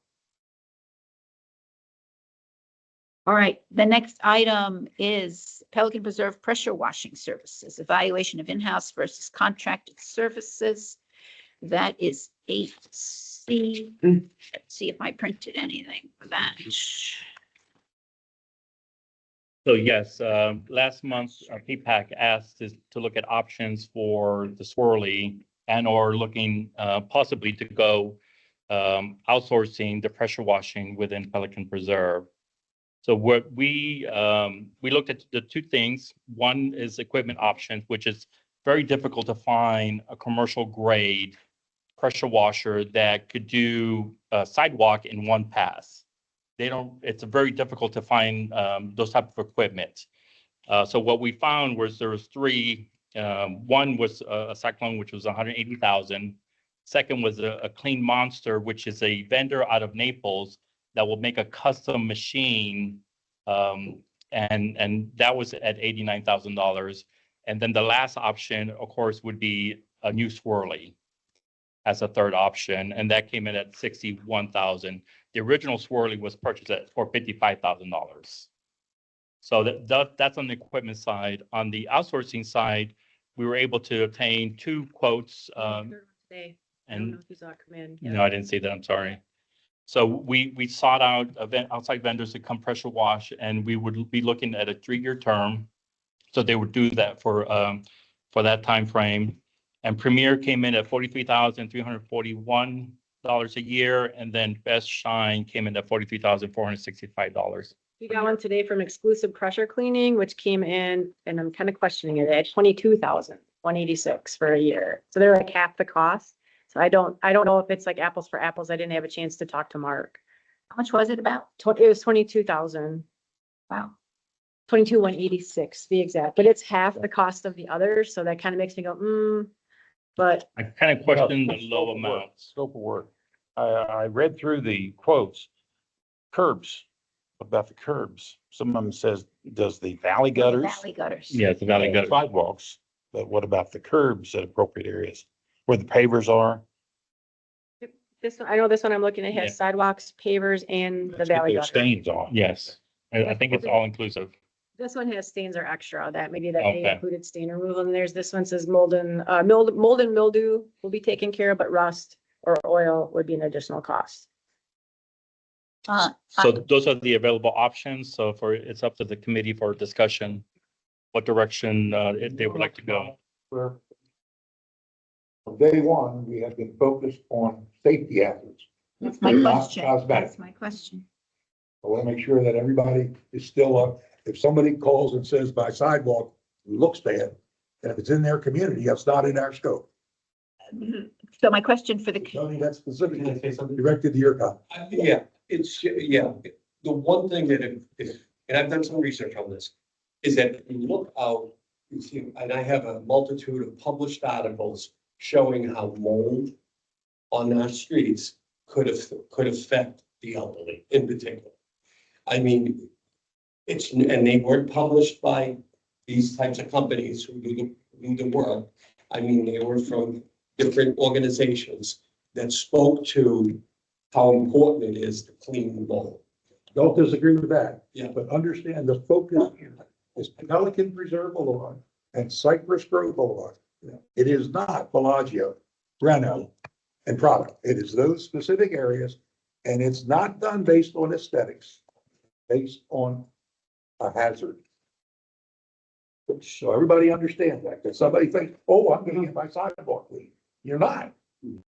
All right, the next item is Pelican Preserve pressure washing services, evaluation of in-house versus contracted services. That is 8C. Let's see if I printed anything for that. So yes, last month, PPAC asked us to look at options for the swirly and or looking possibly to go outsourcing the pressure washing within Pelican Preserve. So what we looked at the two things. One is equipment options, which is very difficult to find a commercial grade pressure washer that could do a sidewalk in one pass. it's very difficult to find those type of equipment. So what we found was there was three. One was a Cyclone, which was 180,000. Second was a Clean Monster, which is a vendor out of Naples that will make a custom machine. And that was at $89,000. And then the last option, of course, would be a new Swirly as a third option, and that came in at 61,000. The original Swirly was purchased for $55,000. So that's on the equipment side. On the outsourcing side, we were able to obtain two quotes. Today. I don't know And if you saw it come in. no, I didn't see that. I'm sorry. So we sought out outside vendors to come pressure wash, and we would be looking at a 3-year term. So they would do that for that time frame. And Premier came in at $43,341 a year, and then Best Shine came in at $43,465. We got one today from Exclusive Pressure Cleaning, which came in, and I'm kind of questioning it, at 22,186 for a year. So they're like half the cost. So I don't know if it's like apples for apples. I didn't have a chance to talk to Mark. How much was it about? It was 22,000. Wow. 22,186 to be exact, but it's half the cost of the others. So that kind of makes me go, but I kind of question the low amount. Scope of work. I read through the quotes. Curbs, about the curbs. Some of them says, does the valley gutters? Valley gutters. Yeah, it's a valley gutter. Sidewalks, but what about the curbs at appropriate areas where the pavers are? this one, I know this one I'm looking at Yeah. has sidewalks, pavers and the Let's get valley those gutter. stains off. Yes, I think it's all inclusive. This one has stains or extra that maybe that they Okay. included stain removal. And there's this one says mold and mildew will be taken care of, but rust or oil would be an additional cost. So those are the available options. So it's up to the committee for discussion, what direction they would like to go. Where from day one, we have been focused on safety hazards. That's my Not question. cosmetic. That's my question. I want to make sure that everybody is still up. If somebody calls and says my sidewalk looks bad, and if it's in their community, it's not in our scope. So my question for the, Tony, that's specifically Can I say something? directed to your comment. Yeah, the one thing that and I've done some research on this, is that if you look out, you see, and I have a multitude of published articles showing how mold on our streets could affect the elderly in particular. I mean, and they weren't published by these types of companies who do the work. I mean, they were from different organizations that spoke to how important it is to clean the mold. Don't disagree with that. Yeah. But understand the focus here is Pelican Preserve Boulevard and Cypress Grove Boulevard. It is not Bellagio, Breno, and Prado. It is those specific areas, and it's not done based on aesthetics, based on a hazard. So everybody understands that, because somebody thinks, oh, I'm gonna get my sidewalk clean. You're not.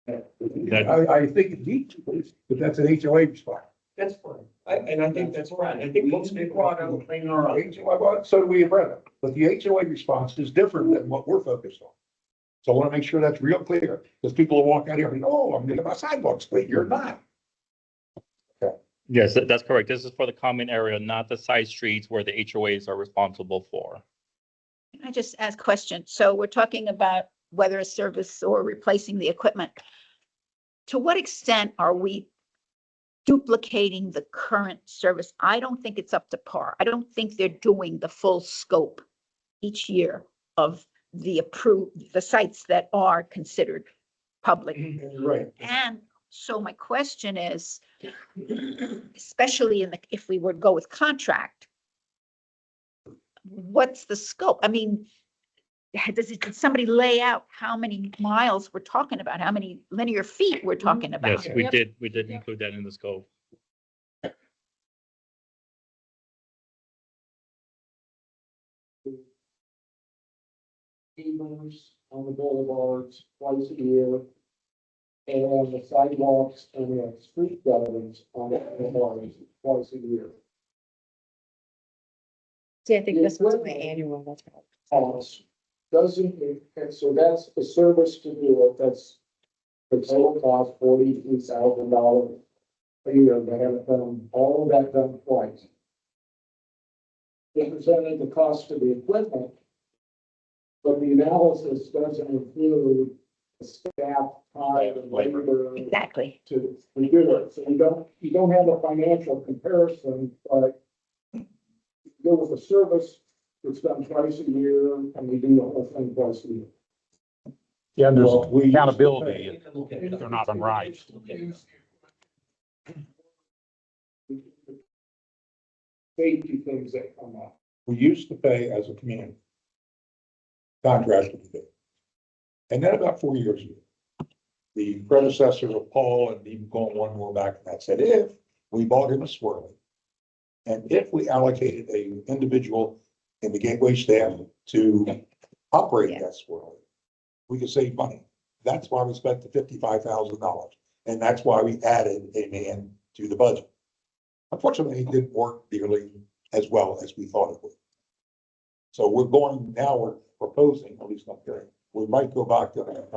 I think it needs to, but that's an HOA response. That's fine. And I think that's right. I think most people are gonna clean our own. HOA, well, so do we in Breno, but the HOA response is different than what we're focused on. So I want to make sure that's real clear, because people will walk out here and, oh, I'm gonna get my sidewalks clean. You're not. Yes, that's correct. This is for the common area, not the side streets where the HOAs are responsible for. can I just ask a question? So we're talking about whether a service or replacing the equipment. To what extent are we duplicating the current service? I don't think it's up to par. I don't think they're doing the full scope each year of the sites that are considered public. Right. And so my question is, especially if we would go with contract, what's the scope? I mean, did somebody lay out how many miles we're talking about, how many linear feet we're talking about? Yes, we did include that in the scope. Pavers on the boulevards twice a year. And the sidewalks and the street gutters on the boulevards twice a year. See, I think this one's my annual. That's right. Cost doesn't, and so that's a service to do it, that's the total cost $43,000. a year, they have it done, all of that done twice. They presented the cost of the equipment, but the analysis doesn't include the staff, time, and labor Exactly. to do it. So you don't have a financial comparison, but you go with a service that's done twice a year, and we do the whole thing twice a year. Yeah, and there's Well, we used to accountability pay- if they're not done right. Safety things that come up. We used to pay as a community. Contractor to do. And then about 4 years ago, the predecessor of Paul, and even going one more back, and that said, if we bought him a swirly, and if we allocated a individual in the gateway staff to operate that swirly, we could save money. That's why we spent the $55,000. And that's why we added a man to the budget. Unfortunately, it didn't work nearly as well as we thought it would. So we're proposing, at least not there, we might go back to that,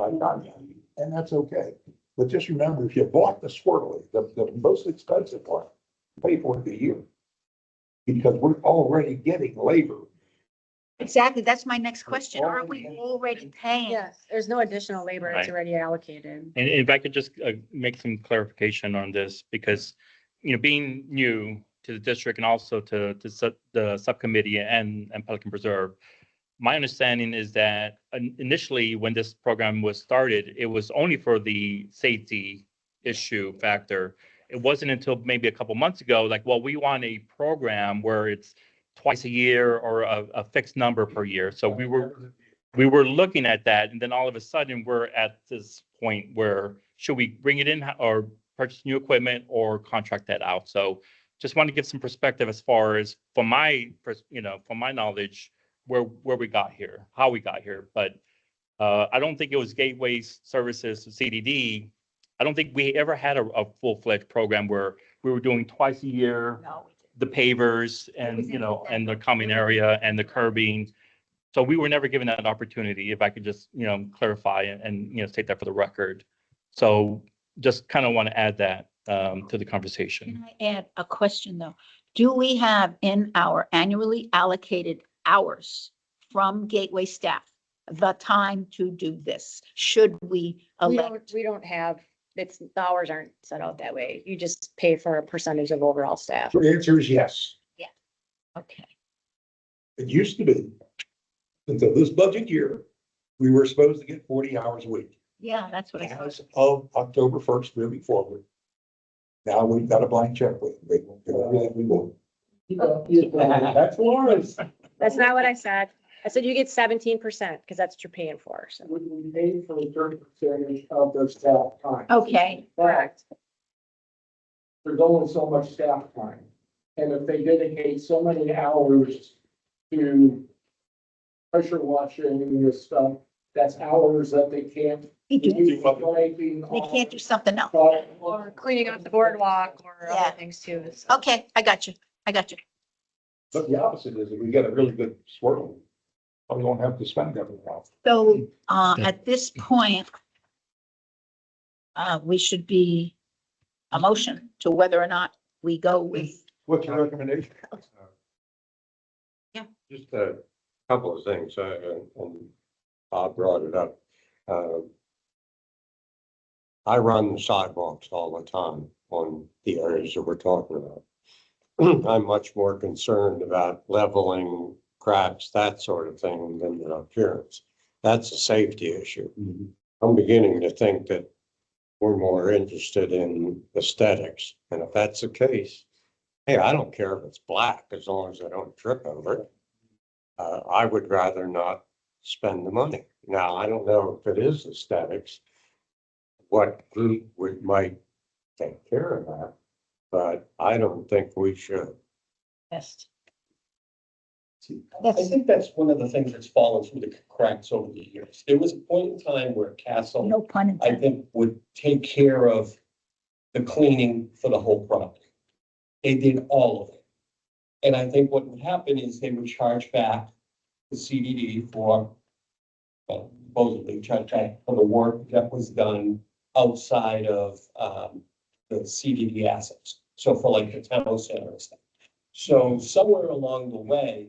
and that's okay. But just remember, if you bought the swirly, the most expensive one, pay for it a year. Because we're already getting labor. Exactly. That's my next question. Are we already paying? Yes, there's no additional labor. It's Right. already allocated. And if I could just make some clarification on this, because, being new to the district and also to the subcommittee and Pelican Preserve, my understanding is that initially when this program was started, it was only for the safety issue factor. It wasn't until maybe a couple months ago, like, well, we want a program where it's twice a year or a fixed number per year. So we were looking at that, and then all of a sudden we're at this point where should we bring it in or purchase new equipment or contract that out? So just want to give some perspective as far as from my knowledge, where we got here, how we got here. But I don't think it was Gateway Services, CDD. I don't think we ever had a full-fledged program where we were doing twice a year, No, we the pavers and, and the common area and the curbing. So we were never given that opportunity, if I could just, clarify and state that for the record. So just kind of want to add that to the conversation. Can I add a question, though? Do we have in our annually allocated hours from Gateway staff the time to do this? Should we elect? We don't have, the hours aren't set out that way. You just pay for a percentage of overall staff. The answer is yes. Okay, It used to be, until this budget year, we were supposed to get 40 hours a week. yeah, that's what I As thought. of October 1st moving forward. Now we've got a blank check. We do everything we want. That's Lawrence. That's not what I said. I said you get 17% because that's what you're paying for. So, We paid for 30% of their staff time. Okay, correct. There's only so much staff time. And if they dedicate so many hours to pressure washing this stuff, that's hours that they can't. they do. They They can't do something else. Or cleaning up the boardwalk or Yeah. other things too. So. Okay, I got you. But the opposite is if we get a really good swirl, we won't have to spend every hour. So, at this point, we should be a motion to whether or not we go with. What's your recommendation? Just a couple of things, and Bob brought it up. I run the sidewalks all the time on the areas that we're talking about. I'm much more concerned about leveling cracks, that sort of thing, than the appearance. That's a safety issue. I'm beginning to think that we're more interested in aesthetics, and if that's the case, hey, I don't care if it's black as long as I don't trip over it. I would rather not spend the money. Now, I don't know if it is aesthetics, what group might take care of that, but I don't think we should. Best. I think that's one of the things that's fallen through the cracks over the years. There was a point in time where Castle, No pun I intended. think, would take care of the cleaning for the whole property. They did all of it. And I think what would happen is they would charge back the CDD for, supposedly charge back for the work that was done outside of, CDD assets. So for like the town center and stuff. So somewhere along the way,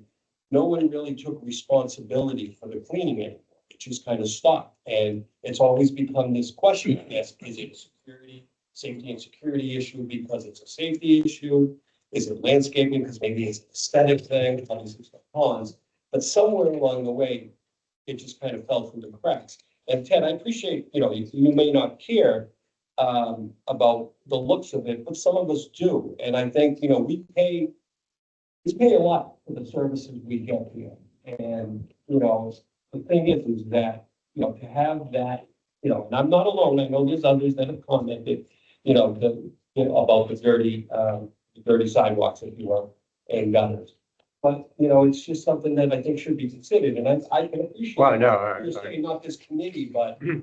no one really took responsibility for the cleaning anymore. It just kind of stopped. And it's always become this question, I guess, is it a safety and security issue because it's a safety issue? Is it landscaping because maybe it's an aesthetic thing, obviously it's cons, but somewhere along the way, it just kind of fell through the cracks. And Ted, I appreciate, you may not care about the looks of it, but some of us do. And I think, we pay a lot for the services we get here. And, the thing is that, to have that, and I'm not alone, I know there's others that have commented, about the dirty sidewalks, if you will, and gutters. But, it's just something that I think should be considered, and I can appreciate. Well, no, You're saying not this committee, but I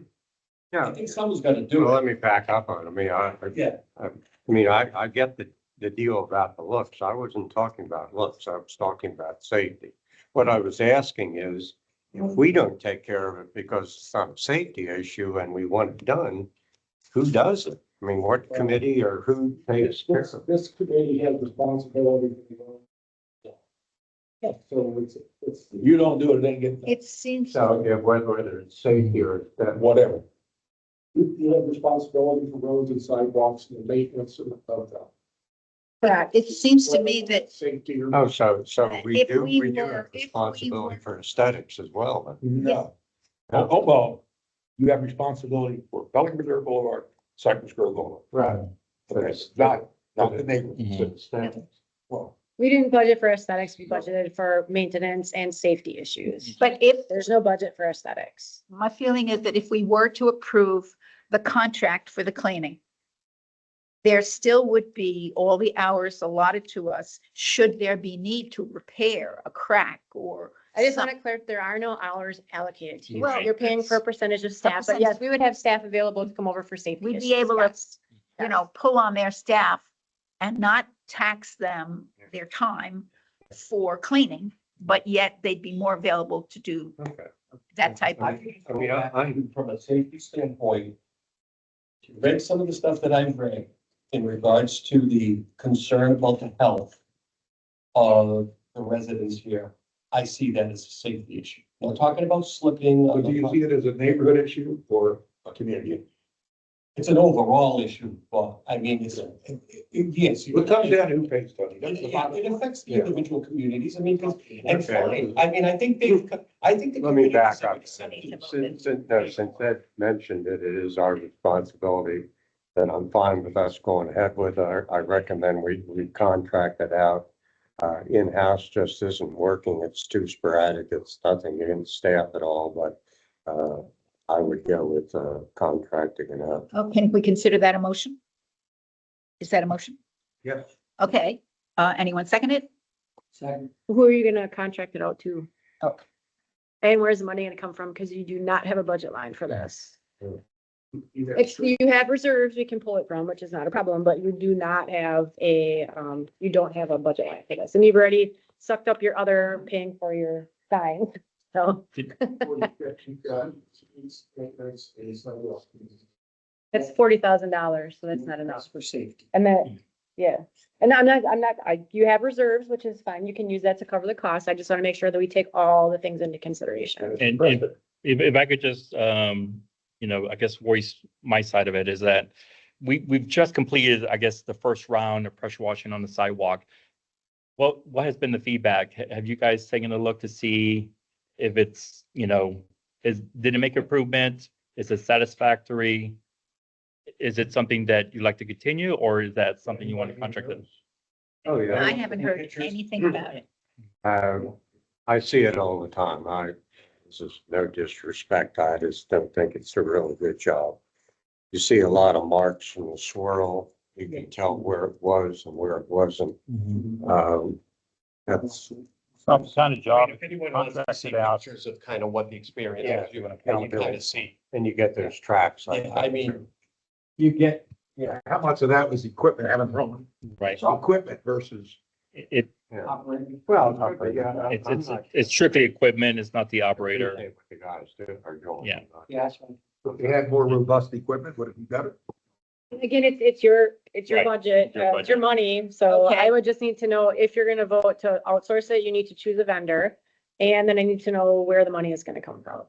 yeah, think someone's gonna do well, it. let me back up on it. I get the deal about the looks. I wasn't talking about looks. I was talking about safety. What I was asking is, if we don't take care of it because it's not a safety issue and we want it done, who does it? I mean, what committee or who takes care of it? This committee has responsibility. Yeah, so it's. You don't do it, then get It seems, So, yeah, whether it's safety or that, whatever. You have responsibility for roads and sidewalks and the maintenance of the. correct. It seems to me that Safety or. oh, so we If do, we we do were- have if we responsibility were- for aesthetics as well. Then. No. Oh, well, you have responsibility for Pelican Reserve Boulevard, Cypress Grove Boulevard. Right. But it's not the neighborhood. Mhm. Aesthetics. Well, We didn't budget for aesthetics, we budgeted for maintenance and safety issues. but if, There's no budget for aesthetics. my feeling is that if we were to approve the contract for the cleaning, there still would be all the hours allotted to us, should there be need to repair a crack or. I just want to clear, there are no hours allocated to you. Well, You're paying for a percentage of staff, but percentage. yes, we would have staff available to come over for safety We'd issues. be able to, yes. pull on their staff and not tax them their time for cleaning, but yet they'd be more available to do Okay. that type of. I mean, I From a safety standpoint, read some of the stuff that I've read in regards to the concern about the health of the residents here. I see that as a safety issue. I'm not talking about slipping. but do you see it as a neighborhood issue or a community? It's an overall issue, but I mean, yes. It comes down to who pays, Tony. That's the bottom It line. affects the Yeah. individual communities. I mean, and Okay. fine. I mean, I think the let me communities back have up. accepted. Since Ed mentioned it, it is our responsibility, then I'm fine with us going ahead with it. I recommend we contract it out. In-house just isn't working. It's too sporadic. It's nothing against staff at all, but I would go with contracting it out. Oh, can we consider that a motion? Is that a motion? Yes. Okay, anyone second it? Second. Who are you gonna contract it out to? Oh. And where's the money gonna come from? Because you do not have a budget line for this. You You have reserves we can pull it from, which is not a problem, but you do not have you don't have a budget line for this. And you've already sucked up your other paying for your sign. So that's $40,000, so that's not enough. For safety. And then, yeah, and you have reserves, which is fine. You can use that to cover the cost. I just want to make sure that we take all the things into consideration. And if I could just, I guess voice my side of it is that we've just completed, I guess, the first round of pressure washing on the sidewalk. What has been the feedback? Have you guys taken a look to see if it's, did it make improvement? Is it satisfactory? Is it something that you'd like to continue, or is that something you want to contract in? Oh, yeah. I haven't heard anything about it. I see it all the time. This is no disrespect. I just don't think it's a really good job. You see a lot of marks from the swirl. You can tell where it was and where it wasn't. That's, Some kind of job. If anyone wants to contract see it out. pictures of kind of what the experience Yeah. is, you kind of see. and you get those tracks. like Yeah, I that, mean, too. You get, how much of that was equipment having wrong? Right. Equipment versus. It, Operating. Well, yeah. it's strictly equipment. It's not the operator. What the guys do are doing. Yeah. Yeah, that's right. If they had more robust equipment, would it be better? Again, it's your Right. budget, Your it's your budget. money, so Okay. I would just need to know if you're gonna vote to outsource it, you need to choose a vendor. And then I need to know where the money is gonna come from.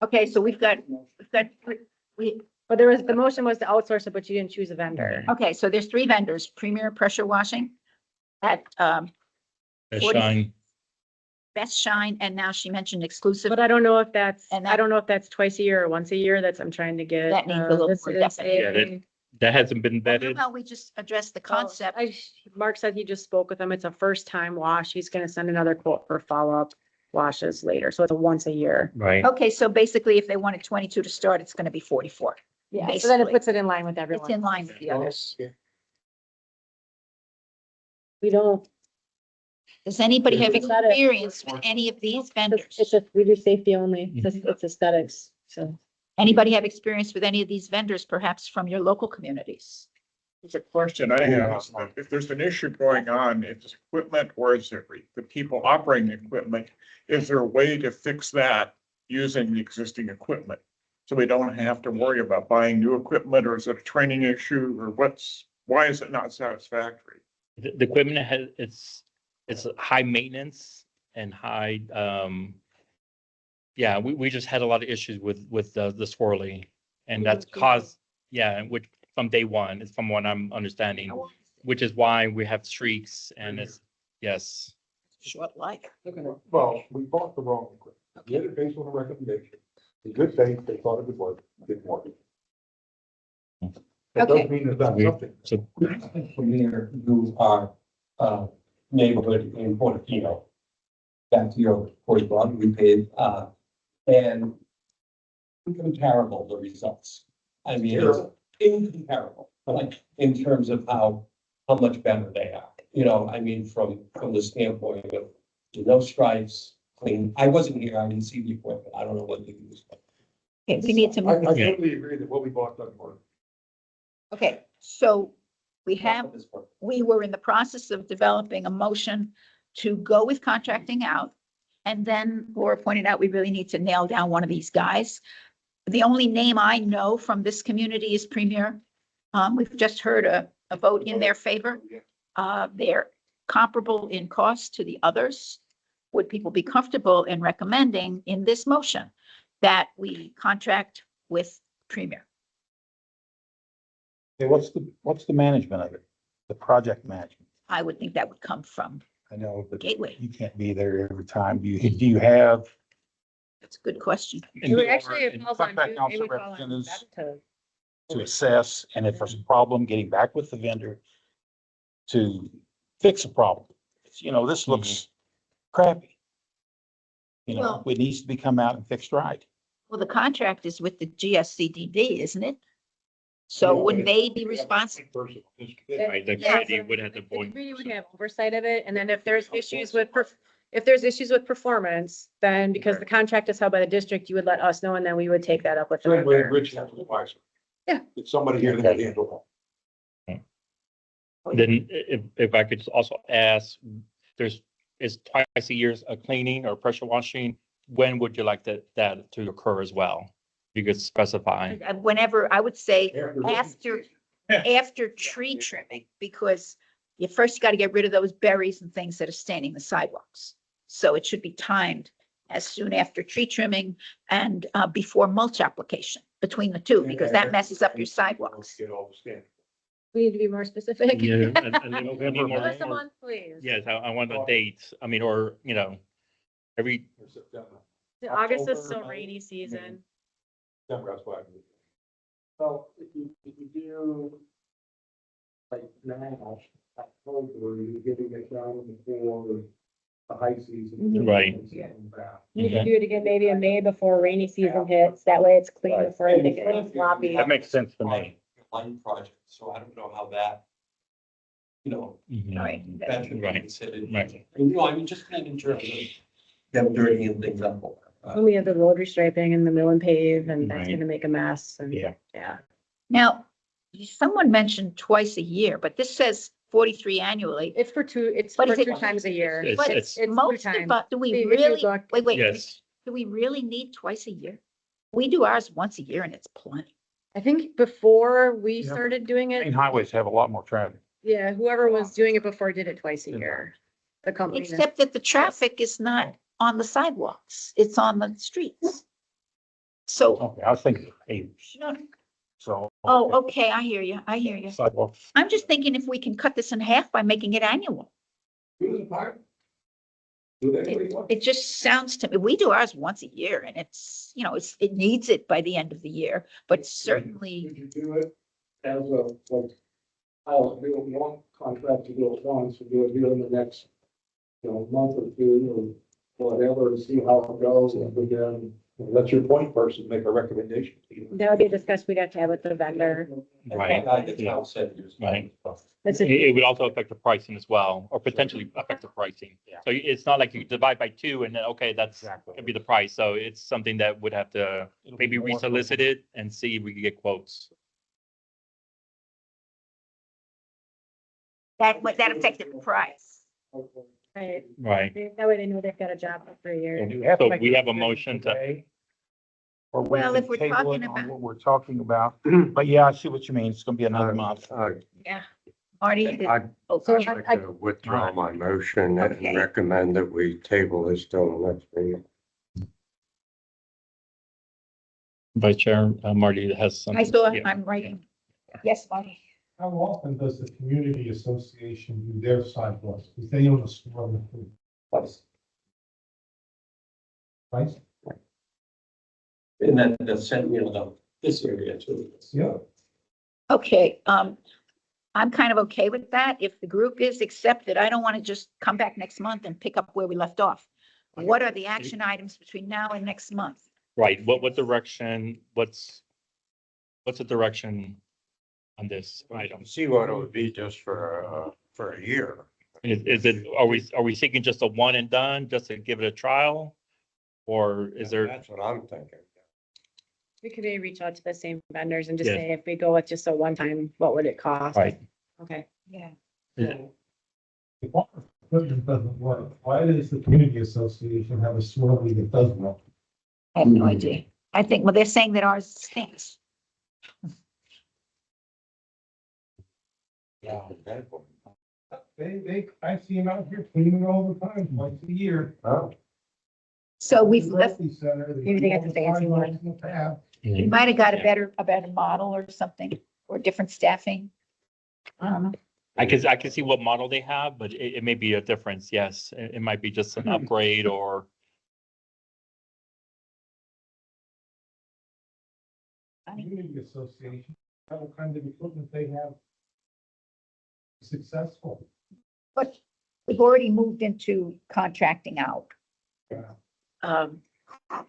Okay, so we've got, we, But the motion was to outsource it, but you didn't choose a vendor. okay, so there's three vendors, Premier Pressure Washing at, Best 40 Shine. Best Shine, and now she mentioned exclusive. But I don't know if that's, And I that- don't know if that's twice a year or once a year, that's, I'm trying to get. That needs a little this more is definite. Yeah, a- That hasn't been Well, how vetted. about we just address the Well, concept? Mark said he just spoke with him. It's a first time wash. He's gonna send another quote for follow-up washes later. So it's a once a year. Right. Okay, so basically if they wanted 22 to start, it's going to be 44. Yeah, so then it Basically. puts it in line with It's everyone. in line with the others. We don't, Does anybody have Is that a- experience with any of these vendors? it's just, we do safety only. It's aesthetics, so. Anybody have experience with any of these vendors, perhaps from your local communities? It's a question I have, if there's an issue going on, if it's equipment or is it the people operating the equipment, is there a way to fix that using the existing equipment? So we don't have to worry about buying new equipment, or is it a training issue, or why is it not satisfactory? The equipment has, it's high maintenance and high, yeah, we just had a lot of issues with the swirly. And that's caused, yeah, which from day one, is from what I'm understanding, which is why we have streaks and it's, yes. Short life. Well, we bought the wrong equipment. We did it based on a recommendation. In good faith, they thought it would work, didn't work. That Okay. doesn't mean it's not something. So, From here, you are, neighborhood in Portofino. Back to your point, Bob, we paid, and incomparable the results. I mean, it's incomparable, like, in terms of how much better they are. You know, I mean, from the standpoint of no stripes, clean. I wasn't here, I didn't see the equipment. I don't know what they use. Okay, we need to I move. totally agree that what we bought doesn't work. Okay, so we were in the process of developing a motion to go with contracting out. And then Laura pointed out, we really need to nail down one of these guys. The only name I know from this community is Premier. We've just heard a vote in their favor. They're comparable in cost to the others. Would people be comfortable in recommending in this motion that we contract with Premier? Okay, what's the management of it? The project management? I would think that would come from I know, but Gateway. you can't be there every time. Do you have? That's a good question. It would actually, it falls on Contract you. It council would fall on representatives them to- to assess, and if there's a problem, getting back with the vendor to fix a problem. You know, this looks crappy. You know, Well- it needs to be come out and fixed right. Well, the contract is with the GSCDD, isn't it? So wouldn't they be responsible? right, the Yeah. committee would have to The vote. committee would have oversight of it, and then if there's issues with, if there's issues with performance, then because the contract is held by the district, you would let us know, and then we would take that up with the Same way vendor. Rich has with Pfizer. Yeah. It's somebody here that can handle Then if I could just also ask, is twice a year a cleaning or pressure washing? When would you like that to occur as well? You could specify. Whenever, I would say it. after tree trimming, because you first got to get rid of those berries and things that are staining the sidewalks. So it should be timed as soon after tree trimming and before mulch application between the two, because that messes up your sidewalks. Get all the standards. We need to be more specific. Yeah, and then we need more- Give us a month, please. Yes, I want a date. I mean, or, every, Or September. August is October, still May. rainy season. September, that's why. So if you do like now, October, you're getting it down before the high season. Right. You can do it again maybe in May before rainy season hits. That way it's clean before it gets sloppy. that makes sense to me. Line project, so I don't know how that, Mhm. All right. that should be Right. considered. Right. And, I mean, just kind of in terms of them dirtying things up. When we have the road restriping and the mill and pave, and that's Right. gonna make a mess, and Yeah. yeah. Now, someone mentioned twice a year, but this says 43 annually. It's for two But for is it- two times a year. It's- But it's- It's most two of, times. do we If you really, look- wait, Yes, do we really need twice a year? We do ours once a year and it's plenty. I think before we Yeah. started doing Main it, highways have a lot more traffic. yeah, whoever was doing it before did it twice a year. The company. that- Except that the traffic is not on the sidewalks, it's on the streets. So, Okay, I was thinking of pavers, no, so. oh, okay, I hear you, I hear you. Sidewalks. I'm just thinking if we can cut this in half by making it annual. Do the part. Do it anybody want. It just sounds to me, we do ours once a year and it's, it needs it by the end of the year, but certainly, Would you do it as a, like, I'll do it one contract to do it once, and do it here in the next, month or two, or whatever, and see how it goes, and then. Let your point person make a recommendation to you. That would be a discussion we'd have to have with the vendor. Right. The town said it was- Right. That's It, a, it would also affect the pricing as well, or potentially affect the pricing. Yeah. So it's not like you divide by two and then, okay, that's, Exactly. could be the price. So it's something that would have to It'll be maybe more- resolicit it and see if we can get quotes. that affected the price. right. Right. That way they know they've got a job for a year. Do we have to So make we have a decision motion to- today? Or we Well, can if we're table talking it on about- what we're talking about, but yeah, I see what you mean. It's gonna be another month. Yeah. Marty, I'd oh, So sorry. like to withdraw my motion Okay. and recommend that we table this till the next meeting. Vice Chair Marty has something. I saw, Yeah. I'm writing. Yes, Marty. How often does the community association do their sidewalks? Because they own a small. Twice. Right? And then the this area too. Yeah. Okay, I'm kind of okay with that. If the group is accepted, I don't want to just come back next month and pick up where we left off. What are the action items between now and next month? Right. What direction, what's the direction on this item? See what it would be just for a year. Is it, are we seeking just a one and done, just to give it a trial? Or is there, That's what I'm thinking. We could maybe reach out to the same vendors and just Yeah. say, if we go with just a one-time, what would it cost? right? Okay. Yeah. If our equipment doesn't work, why does the community association have a swirly that does work? I have no idea. I think, well, they're saying that ours stinks. Yeah. I see them out here cleaning all the time, twice a year. Oh. So we've left, Maybe they got the fancy one. we might have got a better model or something, or different staffing. I don't know. I can see what model they have, but it may be a difference. Yes, it might be just an upgrade or. Community association, what kind of equipment they have successful. But we've already moved into contracting out.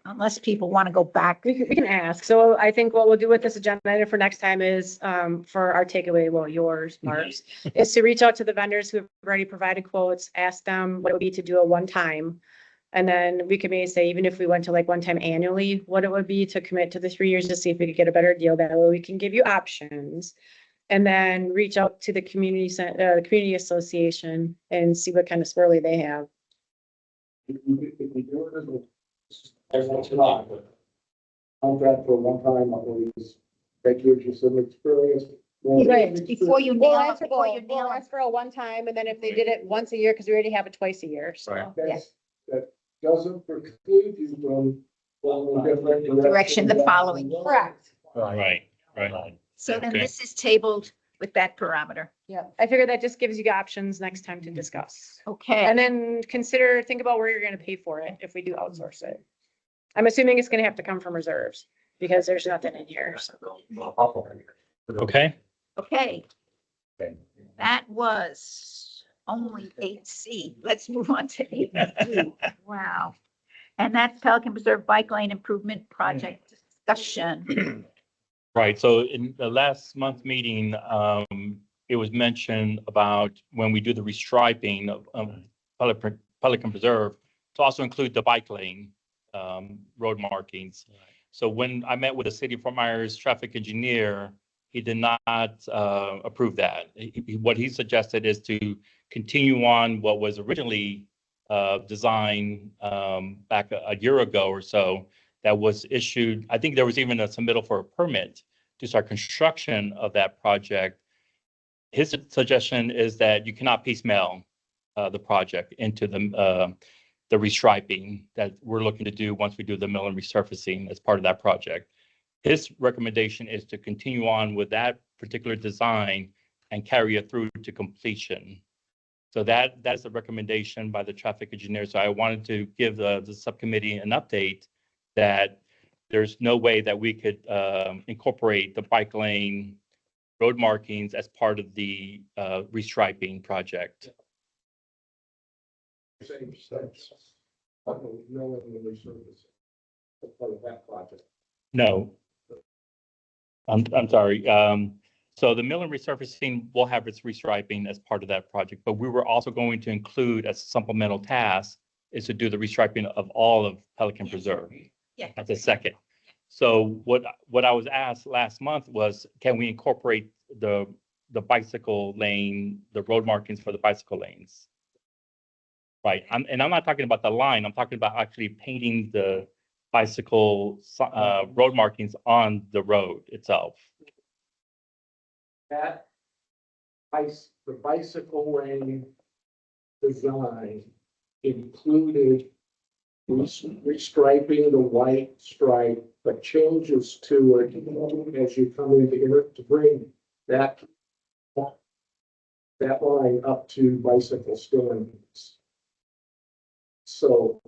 Unless people want to go back. We can ask. So I think what we'll do with this agenda item for next time is, for our takeaway, well, yours, Mark's, is to reach out to the vendors who have already provided quotes, ask them what it would be to do a one-time. And then we could maybe say, even if we went to like one time annually, what it would be to commit to the 3 years to see if we could get a better deal. That way we can give you options. And then reach out to the the community association and see what kind of swirly they have. Contract for one time, always, that gives you some experience. Right, before you nail, Well, before you nail. ask for a one-time, and then if they did it once a year, because we already have it twice a year, so. Right. Yes. That doesn't preclude you from. Direction the following. Correct. Right, right. So then Okay. this is tabled with that parameter. Yeah, I figured that just gives you options next time to discuss. Okay, And then think about where you're gonna pay for it if we do outsource it. I'm assuming it's gonna have to come from reserves, because there's nothing in here, so. Okay, okay. Okay. That was only 8C. Let's move on to 8D. Wow. And that's Pelican Preserve Bike Lane Improvement Project discussion. right. So in the last month meeting, it was mentioned about when we do the restriping of Pelican Preserve, to also include the bike lane, road markings. So when I met with the city of Fort Myers traffic engineer, he did not approve that. What he suggested is to continue on what was originally designed back a year ago or so, that was issued. I think there was even a submittal for a permit to start construction of that project, his suggestion is that you cannot piecemeal the project into the restriping that we're looking to do once we do the mill and resurfacing as part of that project. His recommendation is to continue on with that particular design and carry it through to completion. So that's a recommendation by the traffic engineer. So I wanted to give the subcommittee an update that there's no way that we could incorporate the bike lane road markings as part of the restriping project. Same steps. No, in the resurface. As part of that project. No. I'm sorry. So the mill and resurfacing will have its restriping as part of that project, but we were also going to include as a supplemental task is to do the restriping of all of Pelican Preserve. Yeah. As a second. So what I was asked last month was, can we incorporate the bicycle lane, the road markings for the bicycle lanes? Right, I'm not talking about the line, I'm talking about actually painting the bicycle road markings on the road itself. That the bicycle lane design included restriping the white stripe, but changes to it as you come in to bring that line up to bicycle standards. So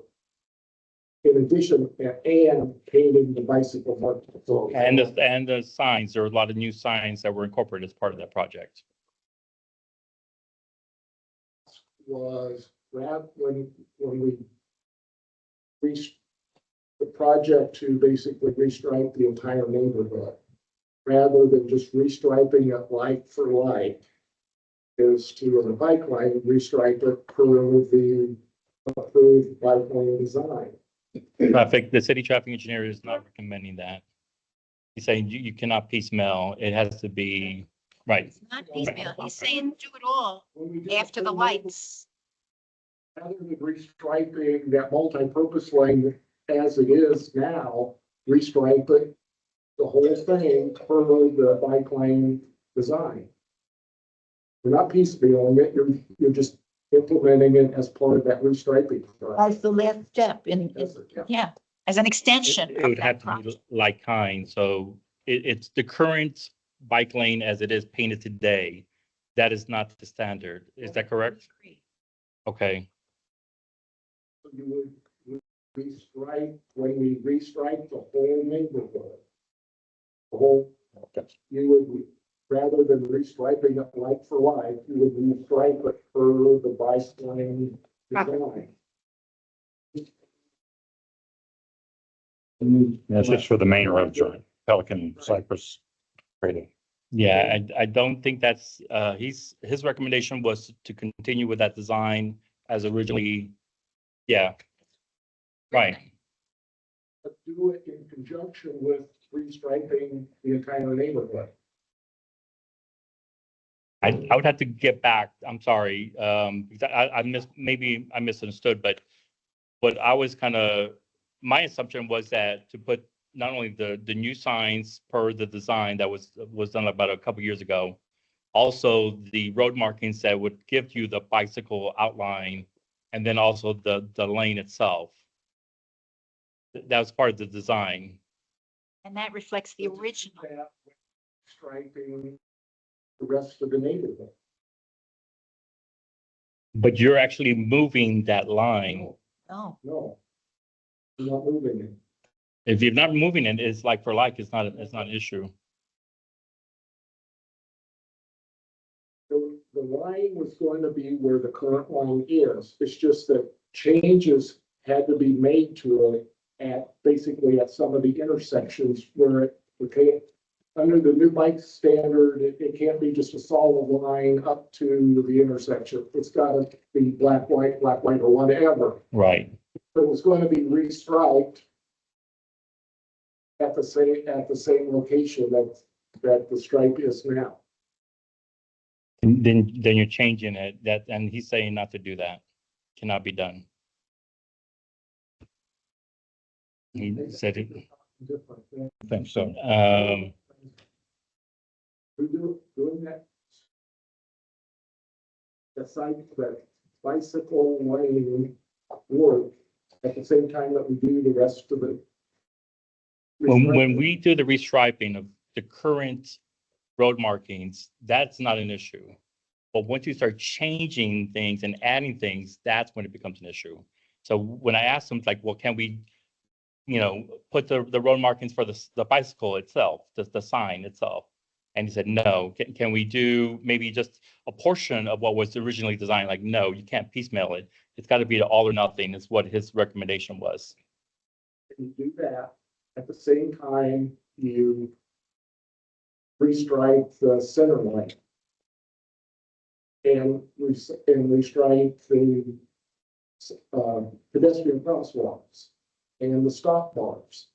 in addition, and painting the bicycle markings. And the signs, there are a lot of new signs that were incorporated as part of that project. Was that when we reached the project to basically restripe the entire neighborhood, rather than just restriping it like for like, is to on the bike lane, restripe it per the approved bike lane design. The city traffic engineer is not recommending that. He's saying you cannot piecemeal, it has to be, right. It's not piecemeal. He's saying do it all When we did after the lights. Rather than restriping that multi-purpose lane as it is now, restripe it, the whole thing per the bike lane design. You're not piecemealing it, you're just implementing it as part of that restriping. As the last step yeah, as an extension It of would have that to be project. like kind, so it's the current bike lane as it is painted today. That is not the standard, is that correct? Okay, You would restripe, when we restripe the whole neighborhood. The whole, you would, rather than restriping it like for like, you would restripe it per the bike lane design. That's just for the main roads, right? Pelican, Cypress, Trading. yeah, I don't think that's, his recommendation was to continue with that design as originally, yeah. Right, But do it in conjunction with restriping the entire neighborhood. I would have to get back, I'm sorry, because maybe I misunderstood, but what I was my assumption was that to put not only the new signs per the design that was done about a couple years ago, also the road markings that would give you the bicycle outline, and then also the lane itself. That was part of the design. And that reflects the original. Striping the rest of the neighborhood. But you're actually moving that line. Oh, No. You're not moving it. If you're not moving it, it's like for like, it's not an issue. The line was going to be where the current line is. It's just that changes had to be made to it basically at some of the intersections where it, okay, under the new bike standard, it can't be just a solid line up to the intersection. It's gotta be black, white, or whatever. Right. It was going to be restriped at the same location that the stripe is now. And then you're changing it, and he's saying not to do that. Cannot be done. He said it. Different. I think so. doing that. The site, that bicycle lane work at the same time that we do the rest of it. When we do the restriping of the current road markings, that's not an issue. But once you start changing things and adding things, that's when it becomes an issue. So when I asked them, like, well, can we, put the road markings for the bicycle itself, the sign itself? And he said, no. Can we do maybe just a portion of what was originally designed? Like, no, you can't piecemeal it. It's got to be the all or nothing is what his recommendation was. You do that, at the same time, you restripe the center line. And restripe the pedestrian crosswalks and the stop bars.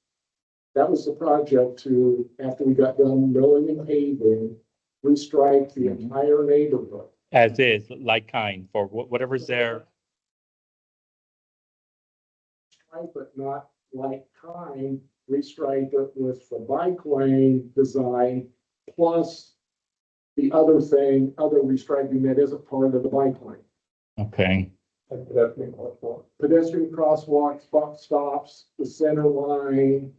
That was the project to, after we got done milling and paving, restripe the entire neighborhood. As is, like kind, for whatever's there. Stripe it, not like kind, restripe it with the bike lane design, plus the other restriping that isn't part of the bike lane. Okay. Pedestrian crosswalks, bus stops, the center line.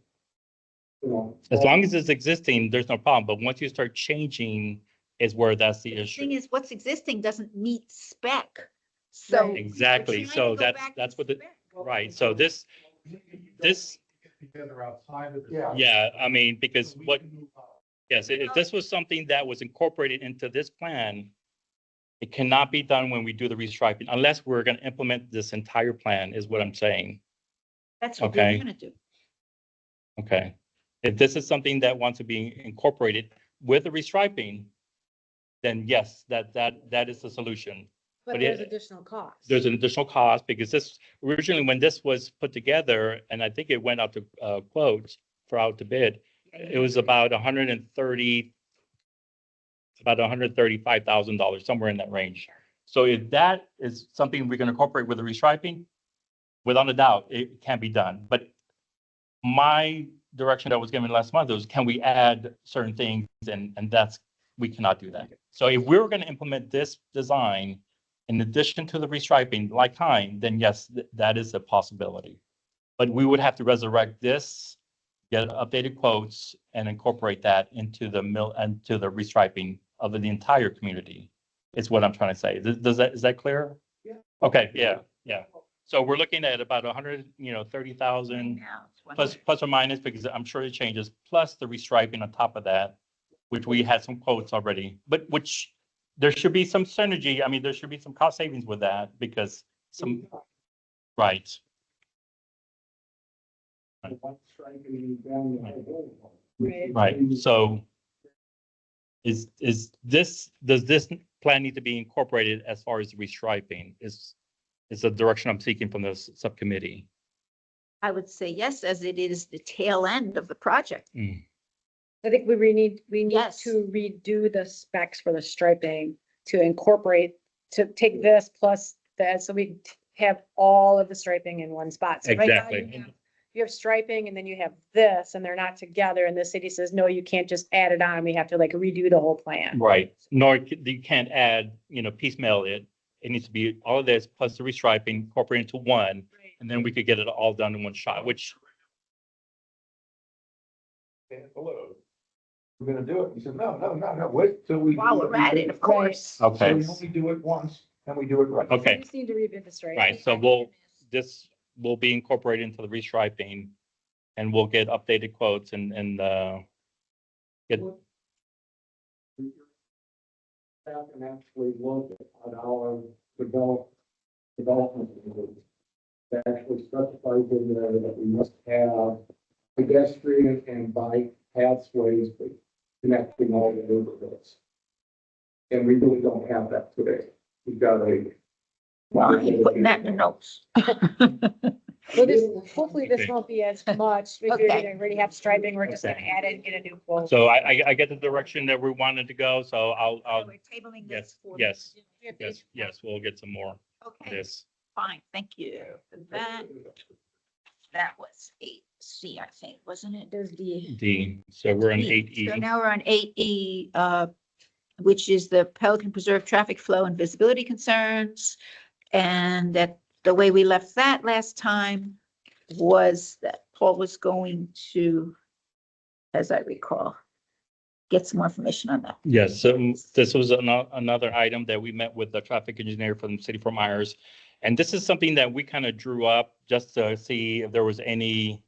As long as it's existing, there's no problem. But once you start changing is where that's the Thing issue. is, what's existing doesn't meet spec. So. Right. Exactly. we're trying So to go that's back that's to what the spec. right. So this Together outside of yeah, I mean, because yes, if this was something that was incorporated into this plan, it cannot be done when we do the restriping unless we're going to implement this entire plan, is what I'm saying. That's what we're Okay. gonna do. Okay. If this is something that wants to be incorporated with the restriping, then yes, that is the solution. But But there's it- additional costs. There's an additional cost because this originally, when this was put together, and I think it went out to quotes for out to bid, it was about $135,000, somewhere in that range. So if that is something we're going to incorporate with the restriping, without a doubt, it can be done. But my direction that was given last month was, can we add certain things? And we cannot do that. So if we were going to implement this design in addition to the restriping like kind, then yes, that is a possibility. But we would have to resurrect this, get updated quotes and incorporate that into the restriping of the entire community. Is what I'm trying to say. Is that clear? Yeah. Okay, yeah. So we're looking at about 130,000 Now, it's one- plus or minus, because I'm sure it changes, plus the restriping on top of that, which we had some quotes already, but which there should be some synergy. I mean, there should be some cost savings with that because right. Striping down the whole. Right, so does this plan need to be incorporated as far as the restriping is the direction I'm seeking from the subcommittee? I would say yes, as it is the tail end of the project. I think we need Yes. to redo the specs for the striping to incorporate, to take this plus that, so we have all of the striping in one spot. So right now Exactly. you have striping and then you have this and they're not together and the city says, no, you can't just add it on. We have to like redo the whole plan. Right, nor you can't add, piecemeal it. It needs to be all of this plus the restriping incorporated into one, and then we could get it all done in one shot, which, Hello. We're gonna do it. He said, no, wait till we. While we're at it, of course. So okay, we only do it once and we do it right. So Okay. we just need to revisit the striping. right, so this will be incorporated into the restriping, and we'll get updated quotes and get, Staff can actually look at our development. That actually specifies in there that we must have pedestrian and bike pathways connecting all the neighborhoods. And we really don't have that today. We've got a. Well, I ain't putting that in the notes. Well, hopefully this Okay. won't be as much. We Okay. already have striping. We're just gonna Okay. add it and get a new quote. so I get the direction that we wanted to go, so I'll, We're tabling yes, this for. yes, We have to- yes, we'll get some more of Okay, this. fine, thank you for that. That was 8C, I think, wasn't it? There's the. D, so we're on eight So E. now we're on 8E, which is the Pelican Preserve traffic flow and visibility concerns. And that the way we left that last time was that Paul was going to, as I recall, get some more information on that. Yes, so this was another item that we met with the traffic engineer from City of Fort Myers. And this is something that we kind of drew up just to see if there was any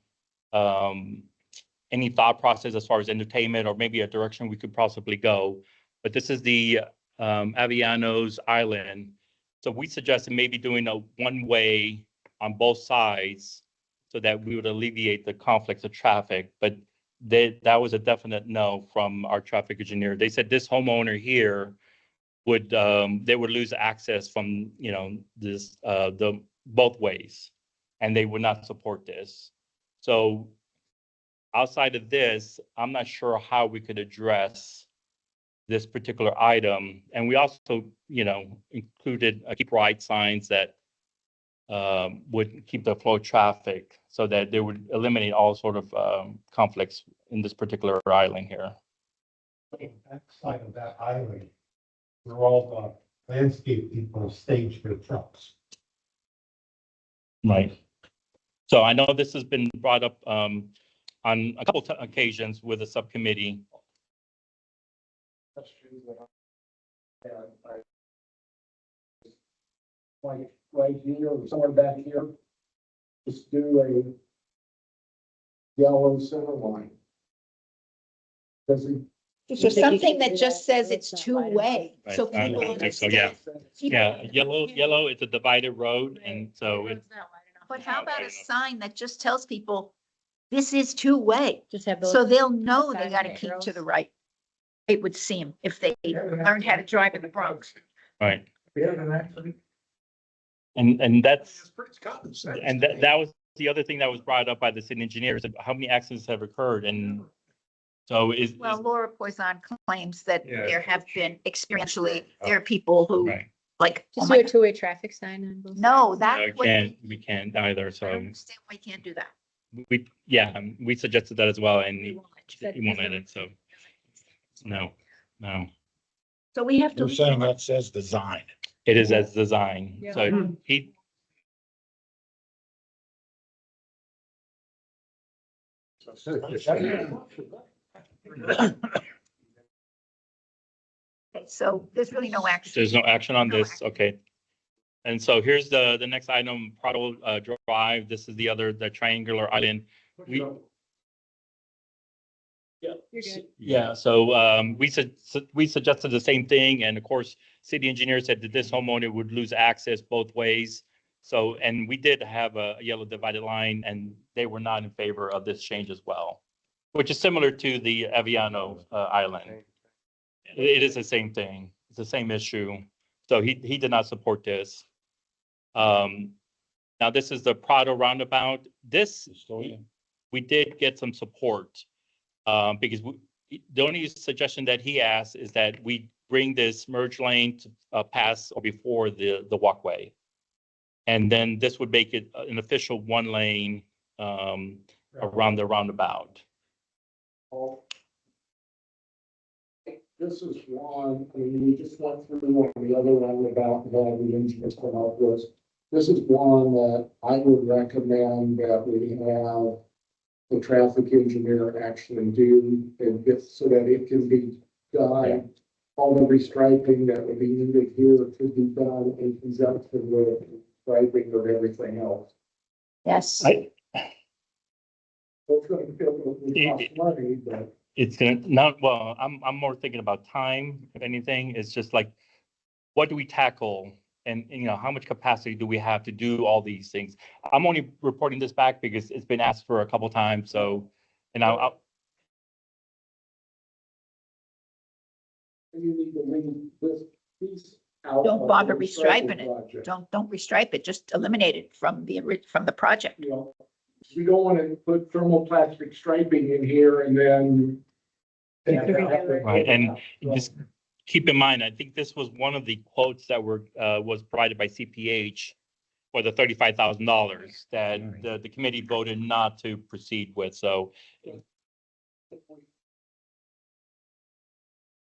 thought process as far as entertainment or maybe a direction we could possibly go. But this is the Avianos Island. So we suggested maybe doing a one-way on both sides so that we would alleviate the conflicts of traffic. But that was a definite no from our traffic engineer. They said this homeowner here would, they would lose access from, you know, this, the both ways, and they would not support this. So outside of this, I'm not sure how we could address this particular item. And we also, you know, included keep right signs that would keep the flow of traffic so that they would eliminate all sort of conflicts in this particular island here. Backside of that island, where all the landscape people stage their trucks. Right. So I know this has been brought up on a couple occasions with the subcommittee. Like right here or somewhere back here, just do a yellow center line. Does it? So something that just says it's two-way, so Right, people I think so, yeah. understand. Yeah, yellow, it's a divided road, and so it, But how about a sign that just tells people, this is two-way? Just have those. So they'll know they signs gotta and keep to arrows. the right. It would seem, if they learned how to drive in the Bronx. right. We have an accident. And that's, It's pretty common sense. and that was the other thing that was brought up by the city engineers, how many accidents have occurred, and so Well, Laura Poison claims that Yeah. there have been experientially, there are people who right. like, oh Just my do a God, two-way traffic sign on both. no, We that. would- we can't either, I so don't understand why you can't do that. we suggested that as well, and We he won't. won't let it, so no. So we have to. You're saying that says design. It is as designed, Yeah. so he, So there's really no action. there's no action on No this, action. okay. And so here's the next item, Prado Drive, this is the triangular island. We, You're good. yeah, so we suggested the same thing, and of course, city engineer said that this homeowner would lose access both ways. So, and we did have a yellow divided line, and they were not in favor of this change as well, which is similar to the Aviano Island. It is the same thing, it's the same issue, so he did not support this. Now this is the Prado roundabout, this, we did get some support. Because the only suggestion that he asked is that we bring this merge lane to pass or before the walkway. And then this would make it an official one lane around the roundabout. This is one, I mean, we just went through one, the other roundabout that the engineers come up with. This is one that I would recommend that we have the traffic engineer actually do and get so that it can be done. All the restriping that would be needed here could be done in conjunction with striping of everything else. Yes. So it's gonna cost money, but. It's gonna, not, well, I'm more thinking about time, if anything, it's just like, what do we tackle? And, you know, how much capacity do we have to do all these things? I'm only reporting this back because it's been asked for a couple times, so, and I'll You need to leave this piece out. Don't of bother the restriping it. project. Don't restripe it, just eliminate it from the project. You know, we don't want to put thermoplastic striping in here and then. Right, and just keep in mind, I think this was one of the quotes that were, was provided by CPH. for the $35,000 that the committee voted not to proceed with. So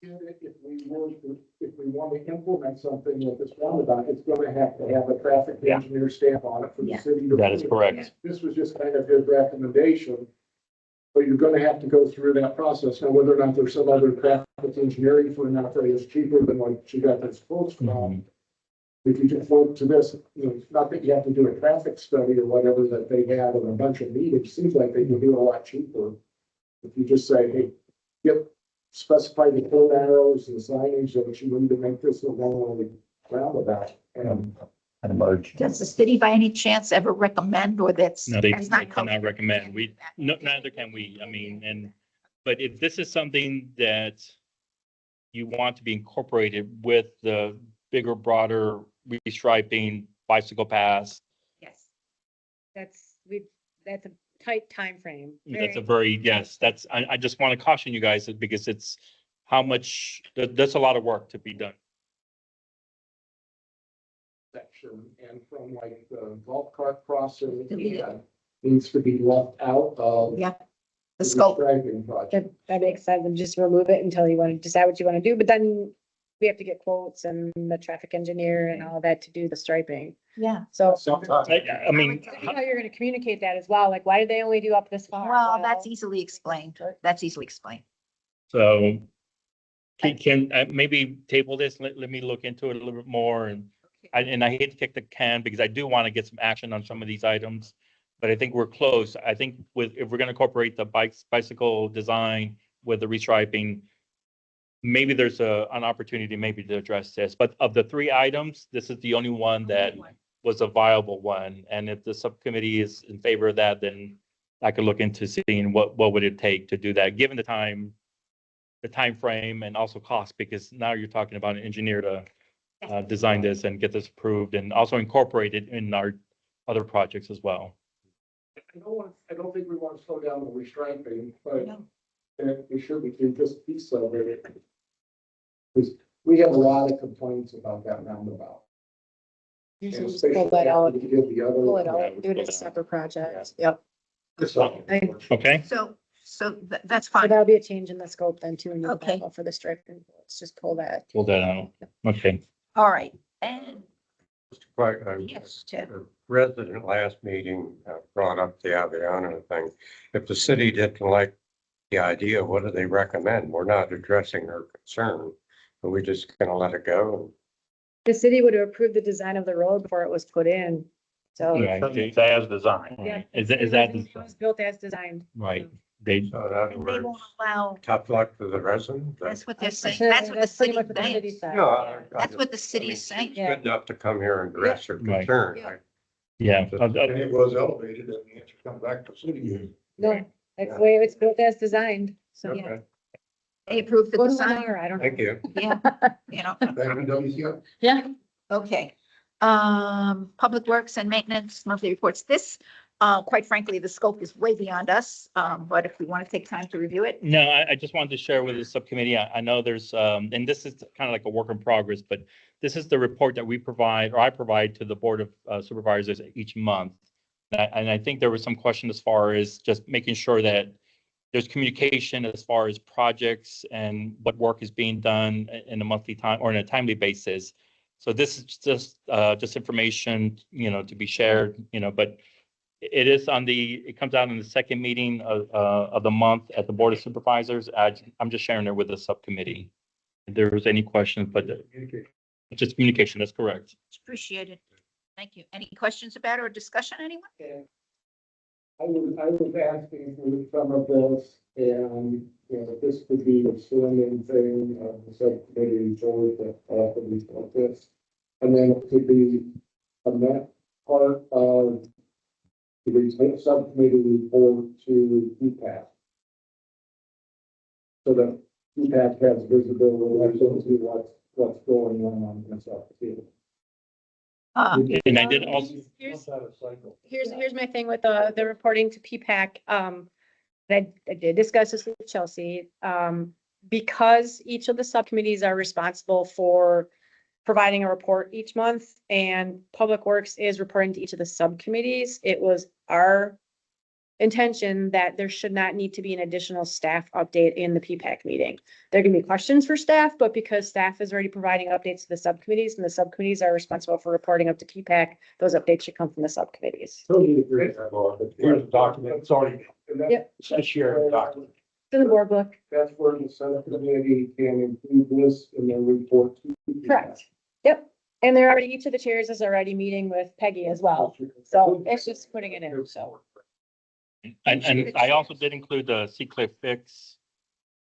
If we want to implement something with this roundabout, it's gonna have to have a traffic Yeah. engineer stamp on it for the Yeah. city. to that is approve. correct. This was just kind of his recommendation. But you're gonna have to go through that process. Now, whether or not there's some other traffic engineering firm out there that's cheaper than what she got this quotes from. Mhm. If you just vote to this, you know, it's not that you have to do a traffic study or whatever that they had in a bunch of meetings, seems like they can do it a lot cheaper. If you just say, hey, yep, specify the code arrows and signage that you need to make this a long roundabout. And An emergency. Does the city by any chance ever recommend, or that's? No, they that's not cannot kosher? recommend. We, no, neither can we. I mean, but if this is something that you want to be incorporated with the bigger, broader restriping bicycle paths, Yes. That's a tight timeframe. that's a very, yes, I just want to caution you guys because it's how much, that's a lot of work to be done. section and from like the golf cart crossing Delete it. needs to be left out of. Yeah, the scope. restriping project. That makes sense, and just remove it until you want to decide what you want to do, but then we have to get quotes and the traffic engineer and all that to do the striping. Yeah. So Sometimes. I mean, how you're gonna communicate that as well, like, why did they only do up this far? Well, that's easily explained. That's easily explained. so can maybe table this, let me look into it a little bit more and I hate to kick the can because I do want to get some action on some of these items. But I think we're close. I think if we're gonna incorporate the bicycle design with the restriping, maybe there's an opportunity maybe to address this. But of the three items, this is the only one that was a viable one. And if the subcommittee is in favor of that, then I could look into seeing what would it take to do that, given the time frame and also cost, because now you're talking about an engineer to design this and get this approved and also incorporate it in our other projects as well. I don't think we want to slow down the restriping, but No. we should be doing this piece of it. Because we have a lot of complaints about that roundabout. You should And just pull that especially out, after we did the other pull it one. out, do it as a separate project, yep. So- Okay, So that's So fine. that'll be a change in the scope then too, and you Okay. for the striping, let's just pull that. pull that out. Okay. All right. And Right, yes, Ted. a resident last meeting brought up the Aviana thing. If the city didn't like the idea, what do they recommend? We're not addressing her concern, but we're just gonna let it go. The city would have approved the design of the road before it was put in, so. Right. It's as designed. Right. Is that, It was built as designed. right? They, So in other And they words, won't allow, tough luck to the resident. that's what they're That's saying. That's what the pretty city much what the city thinks. said. No, I- That's what the city is saying. It's good enough to come here and address her Right. concern. Yeah. yeah. And it was elevated and the answer come back to city. No, that's the way it's built as designed, so. Okay, They approved the Go to design. Lennar, I don't know. thank you. Yeah, you know, Thank you, WCO. Yeah. okay. Public Works and Maintenance monthly reports. This, quite frankly, the scope is way beyond us. But if we want to take time to review it. No, I just wanted to share with the subcommittee. I know there's, and this is kind of like a work in progress, but this is the report that we provide, or I provide to the Board of Supervisors each month. And I think there was some question as far as just making sure that there's communication as far as projects and what work is being done in a monthly time or in a timely basis. So this is just information, to be shared, but it is it comes out in the second meeting of the month at the Board of Supervisors. I'm just sharing it with the subcommittee. If there was any questions, but just communication, that's correct. It's appreciated. Thank you. Any questions about it or discussion, anyone? I was asking for some of this, and, this could be a swimming thing, the subcommittee, George, that, things like this. And then it could be a net part of the subcommittee report to PPAC. So that PPAC has visibility, so see what's going on and stuff. And I did also, Here's my thing with the reporting to PPAC. I did discuss this with Chelsea. Because each of the subcommittees are responsible for providing a report each month, and Public Works is reporting to each of the subcommittees. It was our intention that there should not need to be an additional staff update in the PPAC meeting. There can be questions for staff, but because staff is already providing updates to the subcommittees and the subcommittees are responsible for reporting up to PPAC, those updates should come from the subcommittees. Totally agree with that, Laura, but Here's the document, it's already, Yep. it's shared document. It's in the board book. That's where the subcommittee can include this in their report. Correct. Yep. And they're already, each of the chairs is already meeting with Peggy as well. So it's just putting it in, so. And I also did include the Seacliff fix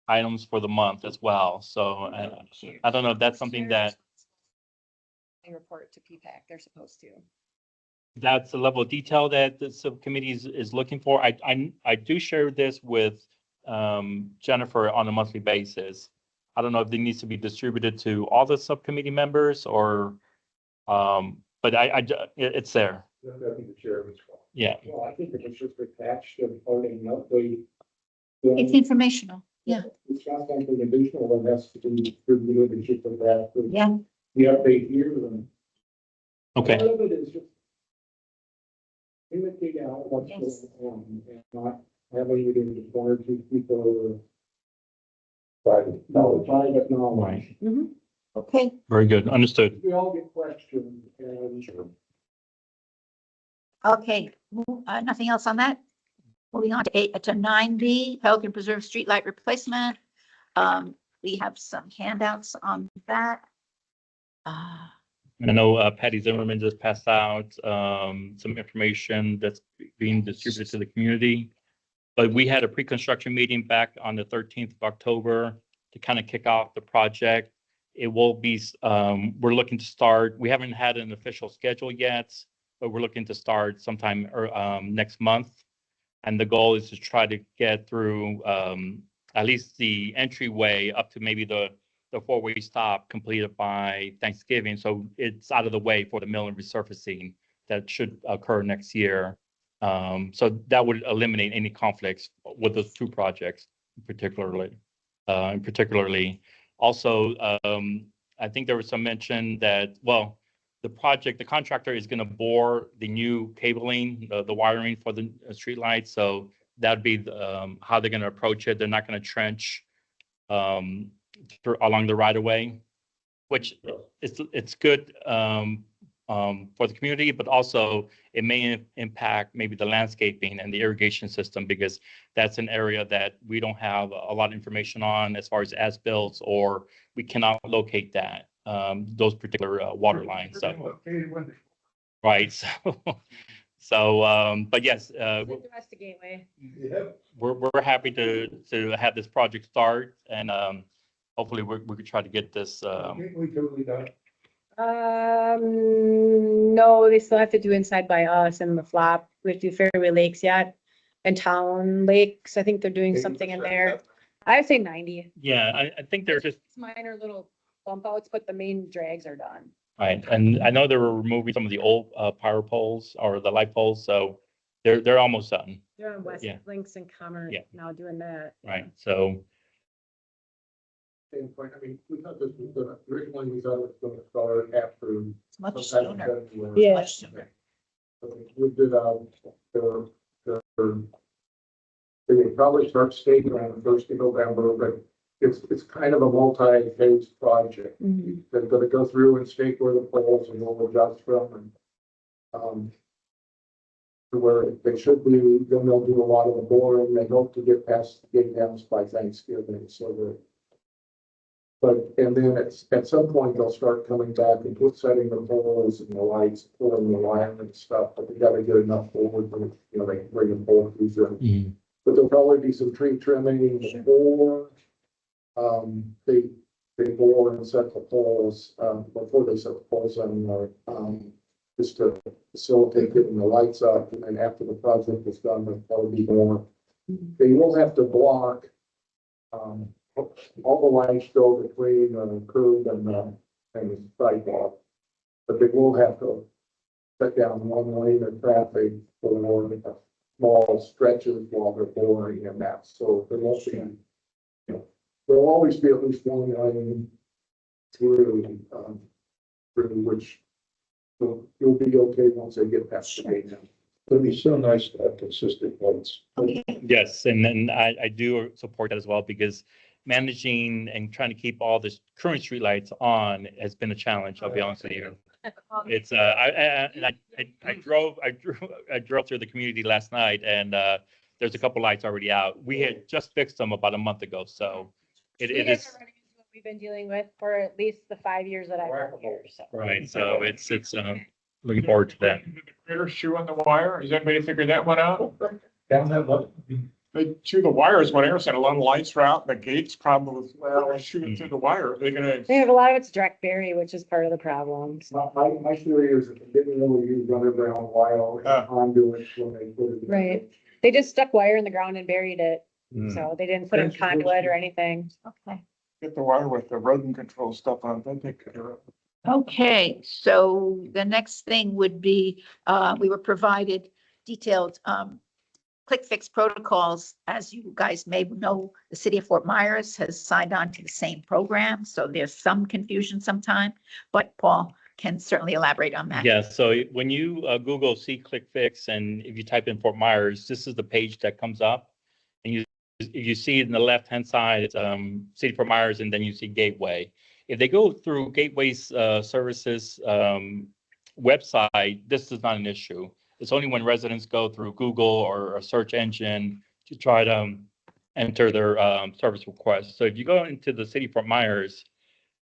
items for the month as well. So I don't know if that's something that, They report to PPAC, they're supposed to. that's the level of detail that the subcommittee is looking for. I do share this with Jennifer on a monthly basis. I don't know if it needs to be distributed to all the subcommittee members or, but it's there. That'd be the chairman's call. Yeah. Well, I think it's just attached and pointing out the. It's informational. Yeah. It's not something additional that has to be distributed, it's just that. Yeah. The update here and. Okay. Part of it is just. Imitate out what's Yes. going on and not having it in just one or two people. Private knowledge. Private knowledge. Right. Okay. Very good. Understood. We all get questions and. Okay. Nothing else on that? Moving on to 9B, Pelican Preserve streetlight replacement. We have some handouts on that. I know Patty Zimmerman just passed out some information that's being distributed to the community. But we had a pre-construction meeting back on the 13th of October to kind of kick off the project. It will be, we're looking to start, we haven't had an official schedule yet, but we're looking to start sometime next month. And the goal is to try to get through at least the entryway up to maybe the four-way stop completed by Thanksgiving. So it's out of the way for the mill and resurfacing that should occur next year. So that would eliminate any conflicts with those two projects particularly. Also, I think there was some mention that, well, the contractor is going to bore the new cabling, the wiring for the streetlights. So that'd be how they're going to approach it. They're not going to trench along the right of way, which it's good for the community, but also it may impact maybe the landscaping and the irrigation system because that's an area that we don't have a lot of information on as far as built, or we cannot locate that. Those particular water lines. So, right. So, but yes, That's the gateway. we're happy to have this project start, and hopefully we could try to get this. We totally done. No, they still have to do inside by us and the flop. We have to do Fairway Lakes yet and Town Lakes. I think they're doing something in there. I'd say 90. Yeah, I think they're just It's minor little bump outs, but the main drags are done. right, and I know they were removing some of the old power poles or the light poles, so they're almost done. They're on West Yeah. Links and Commerce Yeah. now doing that. Right, so Same point, I mean, we thought this was gonna, originally we thought it was gonna start after. It's much sometime in sooner. February. Yeah. Much sooner. We did, they would probably start staking around the 1st of November, but it's kind of a multi-phase project. Mhm. They're gonna go through and stake where the poles and we'll adjust them and, to where they should be, then they'll do a lot of the boring. They hope to get past the gate dams by Thanksgiving, so that. But, and then at some point, they'll start coming back and setting the poles and the lights, pulling the wire and stuff, but they gotta get enough forward, you know, they can bring the pole through there. But there'll probably be some tree trimming before, they bore and set the poles, before they set the poles on, just to facilitate getting the lights up, and then after the project is done, there'll probably be more. They will have to block, all the lights go between the curb and the sidewalk. But they will have to shut down one lane of traffic for small stretches while they're boring and that, so there won't be, you know, there'll always be at least one lane through, which you'll be okay once they get past the gate now. It'd be so nice to have consistent lights. Okay, Yes, and then I do support that as well because managing and trying to keep all the current streetlights on has been a challenge, I'll be honest with you. It's, I drove through the community last night and, there's a couple lights already out. We had just fixed them about a month ago, so it You guys is, are running into what we've been dealing with for at least the 5 years that I've been here, so. right, so it's, looking forward to that. The critter shoe on the wire, has anybody figured that one out? Down that level. They chew the wires, when Aaron said a lot of lights are out, the gates probably, well, shooting through the wire, they're gonna. They have a lot of it's direct bury, which is part of the problem. so. My theory is that they didn't really use underground wire conduits when they put it. Right. They just stuck wire in the ground and buried it, Mm. so they didn't put in conduit or anything. okay. Get the wire with the rodent control stuff on, then take care of it. Okay, so the next thing would be, we were provided detailed, quick fix protocols. As you guys may know, the city of Fort Myers has signed on to the same program, so there's some confusion sometime, but Paul can certainly elaborate on that. Yeah, so when you Google see click fix and if you type in Fort Myers, this is the page that comes up. And you see in the left-hand side, it's City of Fort Myers, and then you see Gateway. If they go through Gateway's services website, this is not an issue. It's only when residents go through Google or a search engine to try to enter their service request. So if you go into the City of Fort Myers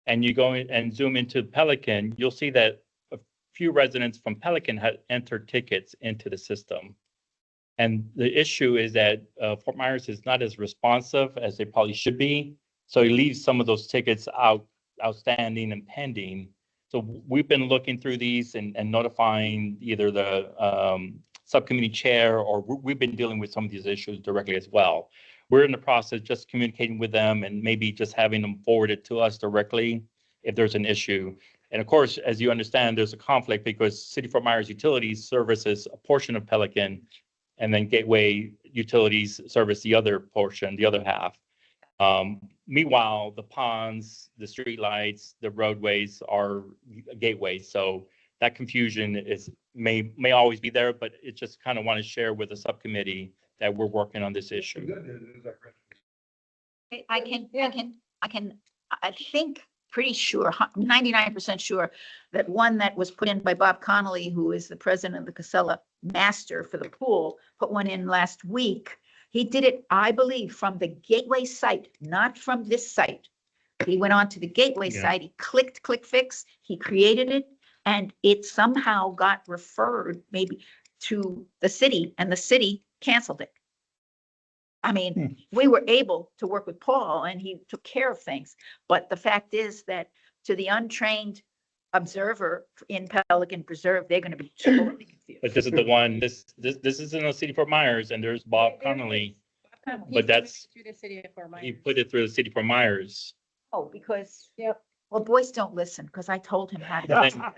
and you go in and zoom into Pelican, you'll see that a few residents from Pelican had entered tickets into the system. And the issue is that Fort Myers is not as responsive as they probably should be. So it leaves some of those tickets outstanding and pending. So we've been looking through these and notifying either the subcommittee chair, or we've been dealing with some of these issues directly as well. We're in the process just communicating with them and maybe just having them forwarded to us directly if there's an issue. And of course, as you understand, there's a conflict because City of Fort Myers Utilities services a portion of Pelican, and then Gateway Utilities service the other portion, the other half. Meanwhile, the ponds, the streetlights, the roadways are gateways. So that confusion may always be there, but it just kind of want to share with the subcommittee that we're working on this issue. I think, pretty sure, 99% sure that one that was put in by Bob Connolly, who is the president of the Casella Master for the pool, put one in last week. He did it, I believe, from the Gateway site, not from this site. He went on to the Gateway site, he clicked click fix, he created it, and it somehow got referred maybe to the city, and the city canceled it. I mean, we were able to work with Paul and he took care of things, but the fact is that to the untrained observer in Pelican Preserve, they're gonna be totally confused. But this is the one, this is in the City of Fort Myers, and there's Bob Connolly. But that's- To the city of Fort Myers. He put it through the City of Fort Myers. Oh, because, Yep. well, boys don't listen, because I told him how to.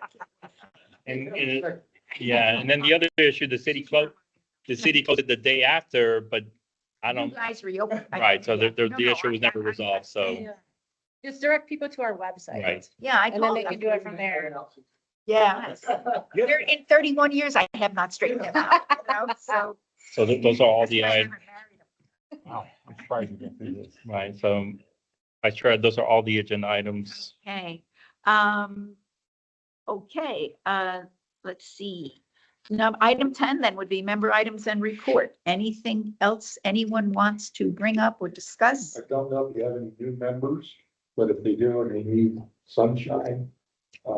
And yeah, and then the other issue, the city closed it the day after, but I You don't, guys reopened. right, so the No, issue no, was never I- resolved, so, Yeah. Just direct people to our website. right. Yeah, I And then told they can them. do it from there. Yeah. In 31 years, I have not straightened them out, you know, so. So those are all the, That's why I items, never married them. Wow, I'm surprised you get through this. right, so I sure those are all the agenda items. Okay, okay, let's see. Now, item 10 then would be member items and report. Anything else anyone wants to bring up or discuss? I don't know if you have any new members, but if they do and they need sunshine,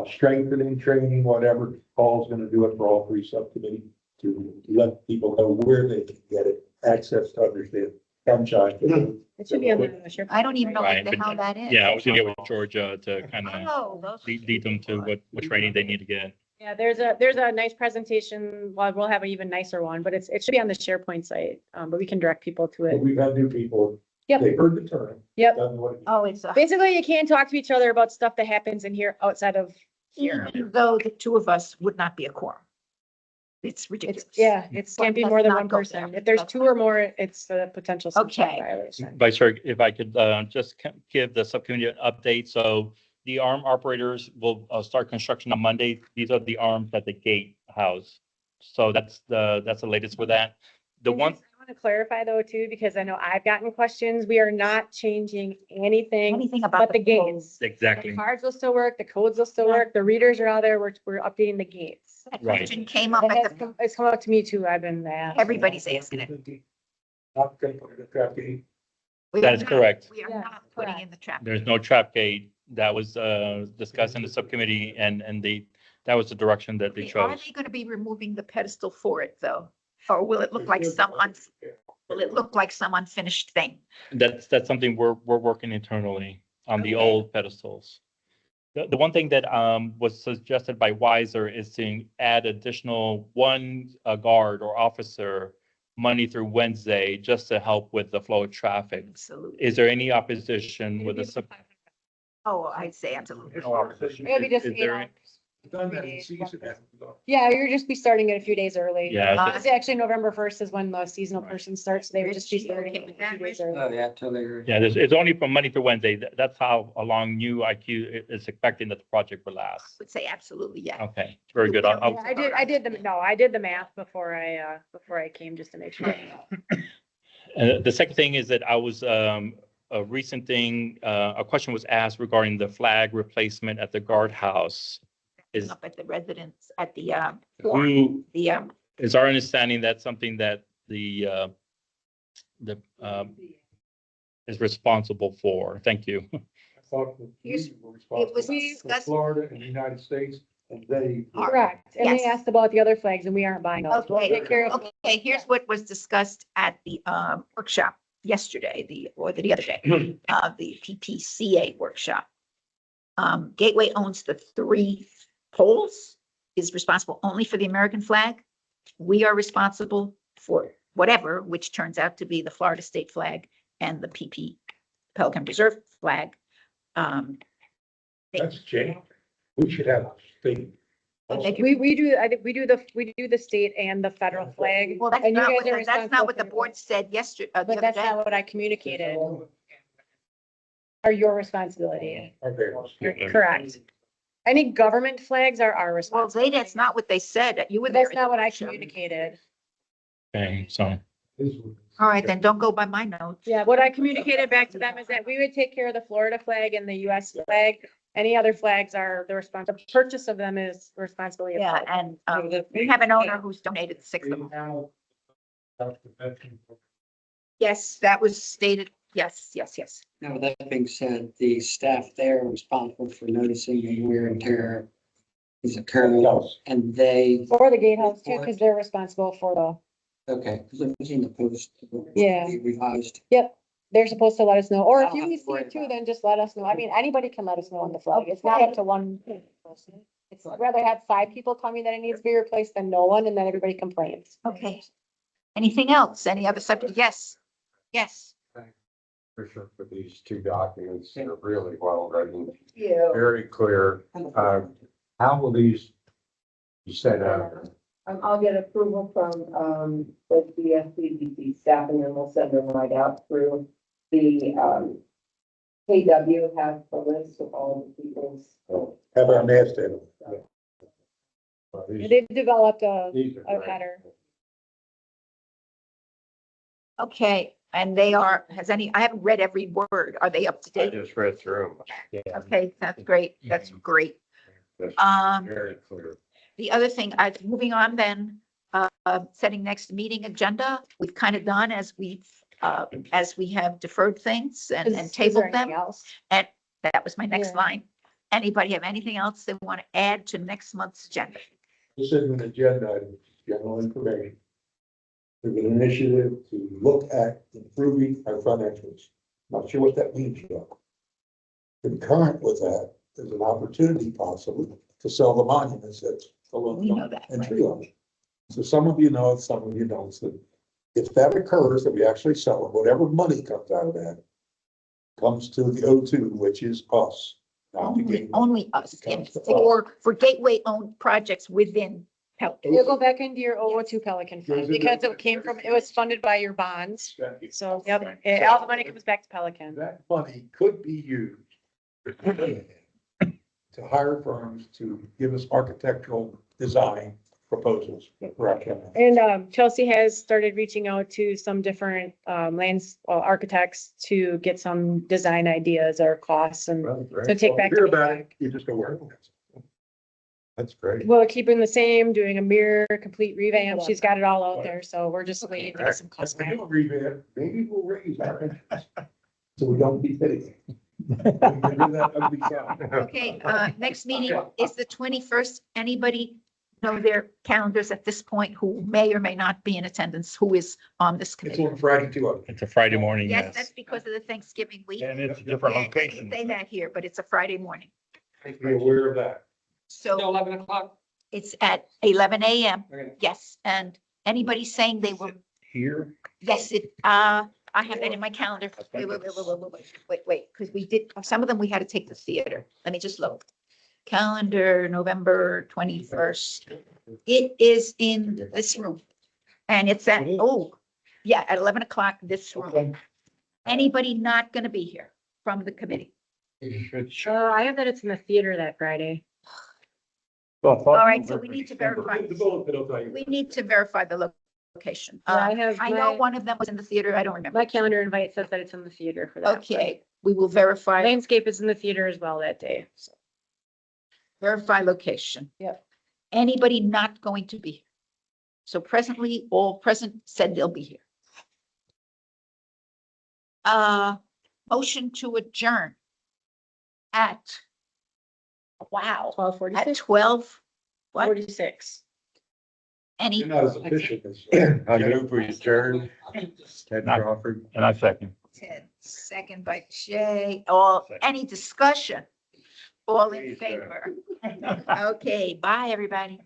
strengthening, training, whatever, Paul's gonna do it for all three subcommittee to let people know where they can get it, access to understand sunshine. It should be on the SharePoint. I don't even know what Right, the but- hell that is. Yeah, I was gonna get with Georgia to kind of Oh, those. lead them to what training they need to get. Yeah, there's a nice presentation. Well, we'll have an even nicer one, but it should be on the SharePoint site. But we can direct people to But it. we've had new people. Yep. They heard the term. Yep. done what it- Oh, it's a, Basically, you can't talk to each other about stuff that happens in here outside of here. even though the two of us would not be a quorum. It's ridiculous. It can't be Let's more than not one go person. there. If there's Let's two not or more, it's a potential sunshine Okay. violation. Vice Chair, if I could just give the subcommittee an update. So the arm operators will start construction on Monday. These are the arms that the gate house. So that's the latest with that. The one, I want to clarify though too, because I know I've gotten questions. We are not changing anything Anything but about the the gates. The exactly, cards will still work, the codes will still work, the readers are all there. We're updating the gates. That Right. question came up It at has the, come, it's come up to me too. I've been asked. everybody's asking it. Not gonna put it in the trap gate. We That are is not- correct. We are Yeah, not putting correct. in the trap. There's no trap gate. That was discussed in the subcommittee and that was the direction that they Okay, are chose. they gonna be removing the pedestal for it though? Or will it look like will it look like some unfinished thing? That's something we're working internally on the Okay. old pedestals. The one thing that was suggested by Wiser is to add additional one guard or officer Monday through Wednesday, just to help with the flow of traffic. Absolutely. Is there any opposition with the sub? Oh, I'd say absolutely. It'll be just Is 8 there- hours. Done that in season. Yeah, you're just be starting it a few days early. Yeah, It's actually November 1st is when the seasonal person starts. They would just be Rich, you starting okay it with a that, few days Rich? early. Oh, yeah, totally. yeah, it's only from Monday through Wednesday. That's how long new IQ is expecting that the project will last. Would say absolutely, yeah. Okay, very good. I'll- Yeah, I did the math before I came just to make sure. The second thing is that I was, a recent thing, a question was asked regarding the flag replacement at the guardhouse. Is Up at the residence, at the, who, the, is our understanding that's something that the is responsible for? Thank you. I thought that Here's- we were responsible was for discussed- Florida and the United States, and they. Correct. And they Yes. asked about the other flags and we aren't buying those. We'll Okay, take care of. okay, here's what was discussed at the workshop yesterday, the other day, the PPCA workshop. Gateway owns the 3 poles, is responsible only for the American flag. We are responsible for whatever, which turns out to be the Florida state flag and the PP Pelican Reserve flag. That's changed. We should have a state. We do, I think we do the state and the federal flag. Well, that's And you not guys what, are that's not responsible what the for board said yesterday, the But other that's not day. what I communicated, are your responsibility. Okay. Correct. Any government flags are our Well, responsibility. that's not what they said. You were But there. that's not what I communicated. Okay, so, All right, then don't go by my notes. Yeah, what I communicated back to them is that we would take care of the Florida flag and the US flag. Any other flags are the purchase of them is the responsibility of. Yeah, Florida. and we have an owner who's donated 6 of them. Yes, that was stated. Yes, yes, yes. Now, with that being said, the staff there are responsible for noticing the wear and tear is occurring, and they, For the gatehouse too, because they're responsible for the, okay, because I've seen the post. Yeah. Be revised. yep, they're supposed to let us know, or I if don't you have to see worry it too, about then just let us know. I mean, anybody can let us know on the flag. It's not up to one person. It's I'd rather have 5 people tell me that it needs to be replaced than no one, and then everybody complains. Okay. Anything else? Any other subject? Yes. Yes. For sure, for these 2 documents, they're really well written, You. very clear. How will these be set up? I'll get approval from, the DSCDC staff and then we'll send them right out through the, KW has the list of all the people's. Have our masthead. They've developed a These are great. header. Okay, and they are, I haven't read every word. Are they up to I date? just read through them. Yeah, Okay, that's great. That's great. that's Very clear. The other thing, moving on then, setting next meeting agenda, we've kind of done as we have deferred things and Is there tabled them. anything else? And that was my next Yeah. line. Anybody have anything else they want to add to next month's agenda? This is an agenda, item, general information. There's an initiative to look at improving our financials. Not sure what that means yet. Concurrent with that, there's an opportunity possibly to sell the monuments that's We know that, and right? tree line. So some of you know, it, some of you don't. So if that occurs, that we actually sell it, whatever money comes out of that comes to the O2, which is us. not the gateway. Only us, It comes to us. for gateway owned projects within Pelican. It'll go back into your O2 Pelican Goes fund into- because it was funded by your bonds. Thank you. So, yep, all the money comes back to Pelican. That money could be used to hire firms to give us architectural design proposals for our county. And Chelsea has started reaching out to some different architects to get some design ideas or costs and so take back. Hear about it, you just go work. That's great. well, keeping the same, doing a mirror, complete revamp. She's got it all out there. So we're just waiting to get some costs If we back. do a revamp, maybe we'll raise our interest, so we don't be fitting. That ugly sound. Okay, next meeting is the 21st. Anybody know their calendars at this point who may or may not be in attendance, who is on this It's committee? on Friday too. It's a Friday morning, Yes, yes. that's because of the Thanksgiving week. And it's a different Yeah, I didn't location. say that here, but it's a Friday morning. Be aware of that. So 11 o'clock. it's at 11 a.m. Okay. Yes, and anybody saying they were, Here, yes, I have that in my calendar. Wait, because we did, some of them we had to take to theater. Let me just look. Calendar, November 21st. It is in this room. And it's at, It is? oh, yeah, at 11 o'clock, this room. okay. Anybody not going to be here from the committee? I have that it's in the theater that Friday. All right, so we need to verify. The bullet will tell you. We need to verify the location. Yeah, I have I know my- one of them was in the theater. I don't remember. My calendar invite says that it's in the theater for that. Okay, we will verify, Landscape is in the theater as well that day. So. verify location. Yep. Anybody not going to be here? So presently, all present said they'll be here. Motion to adjourn at, wow, at 12:46. 12, what, 46. any, You're not as efficient as. I move we adjourn. Ted Not- Crawford. And I second. Ted, second by Jay, all, any discussion? All in favor? Okay, bye, everybody.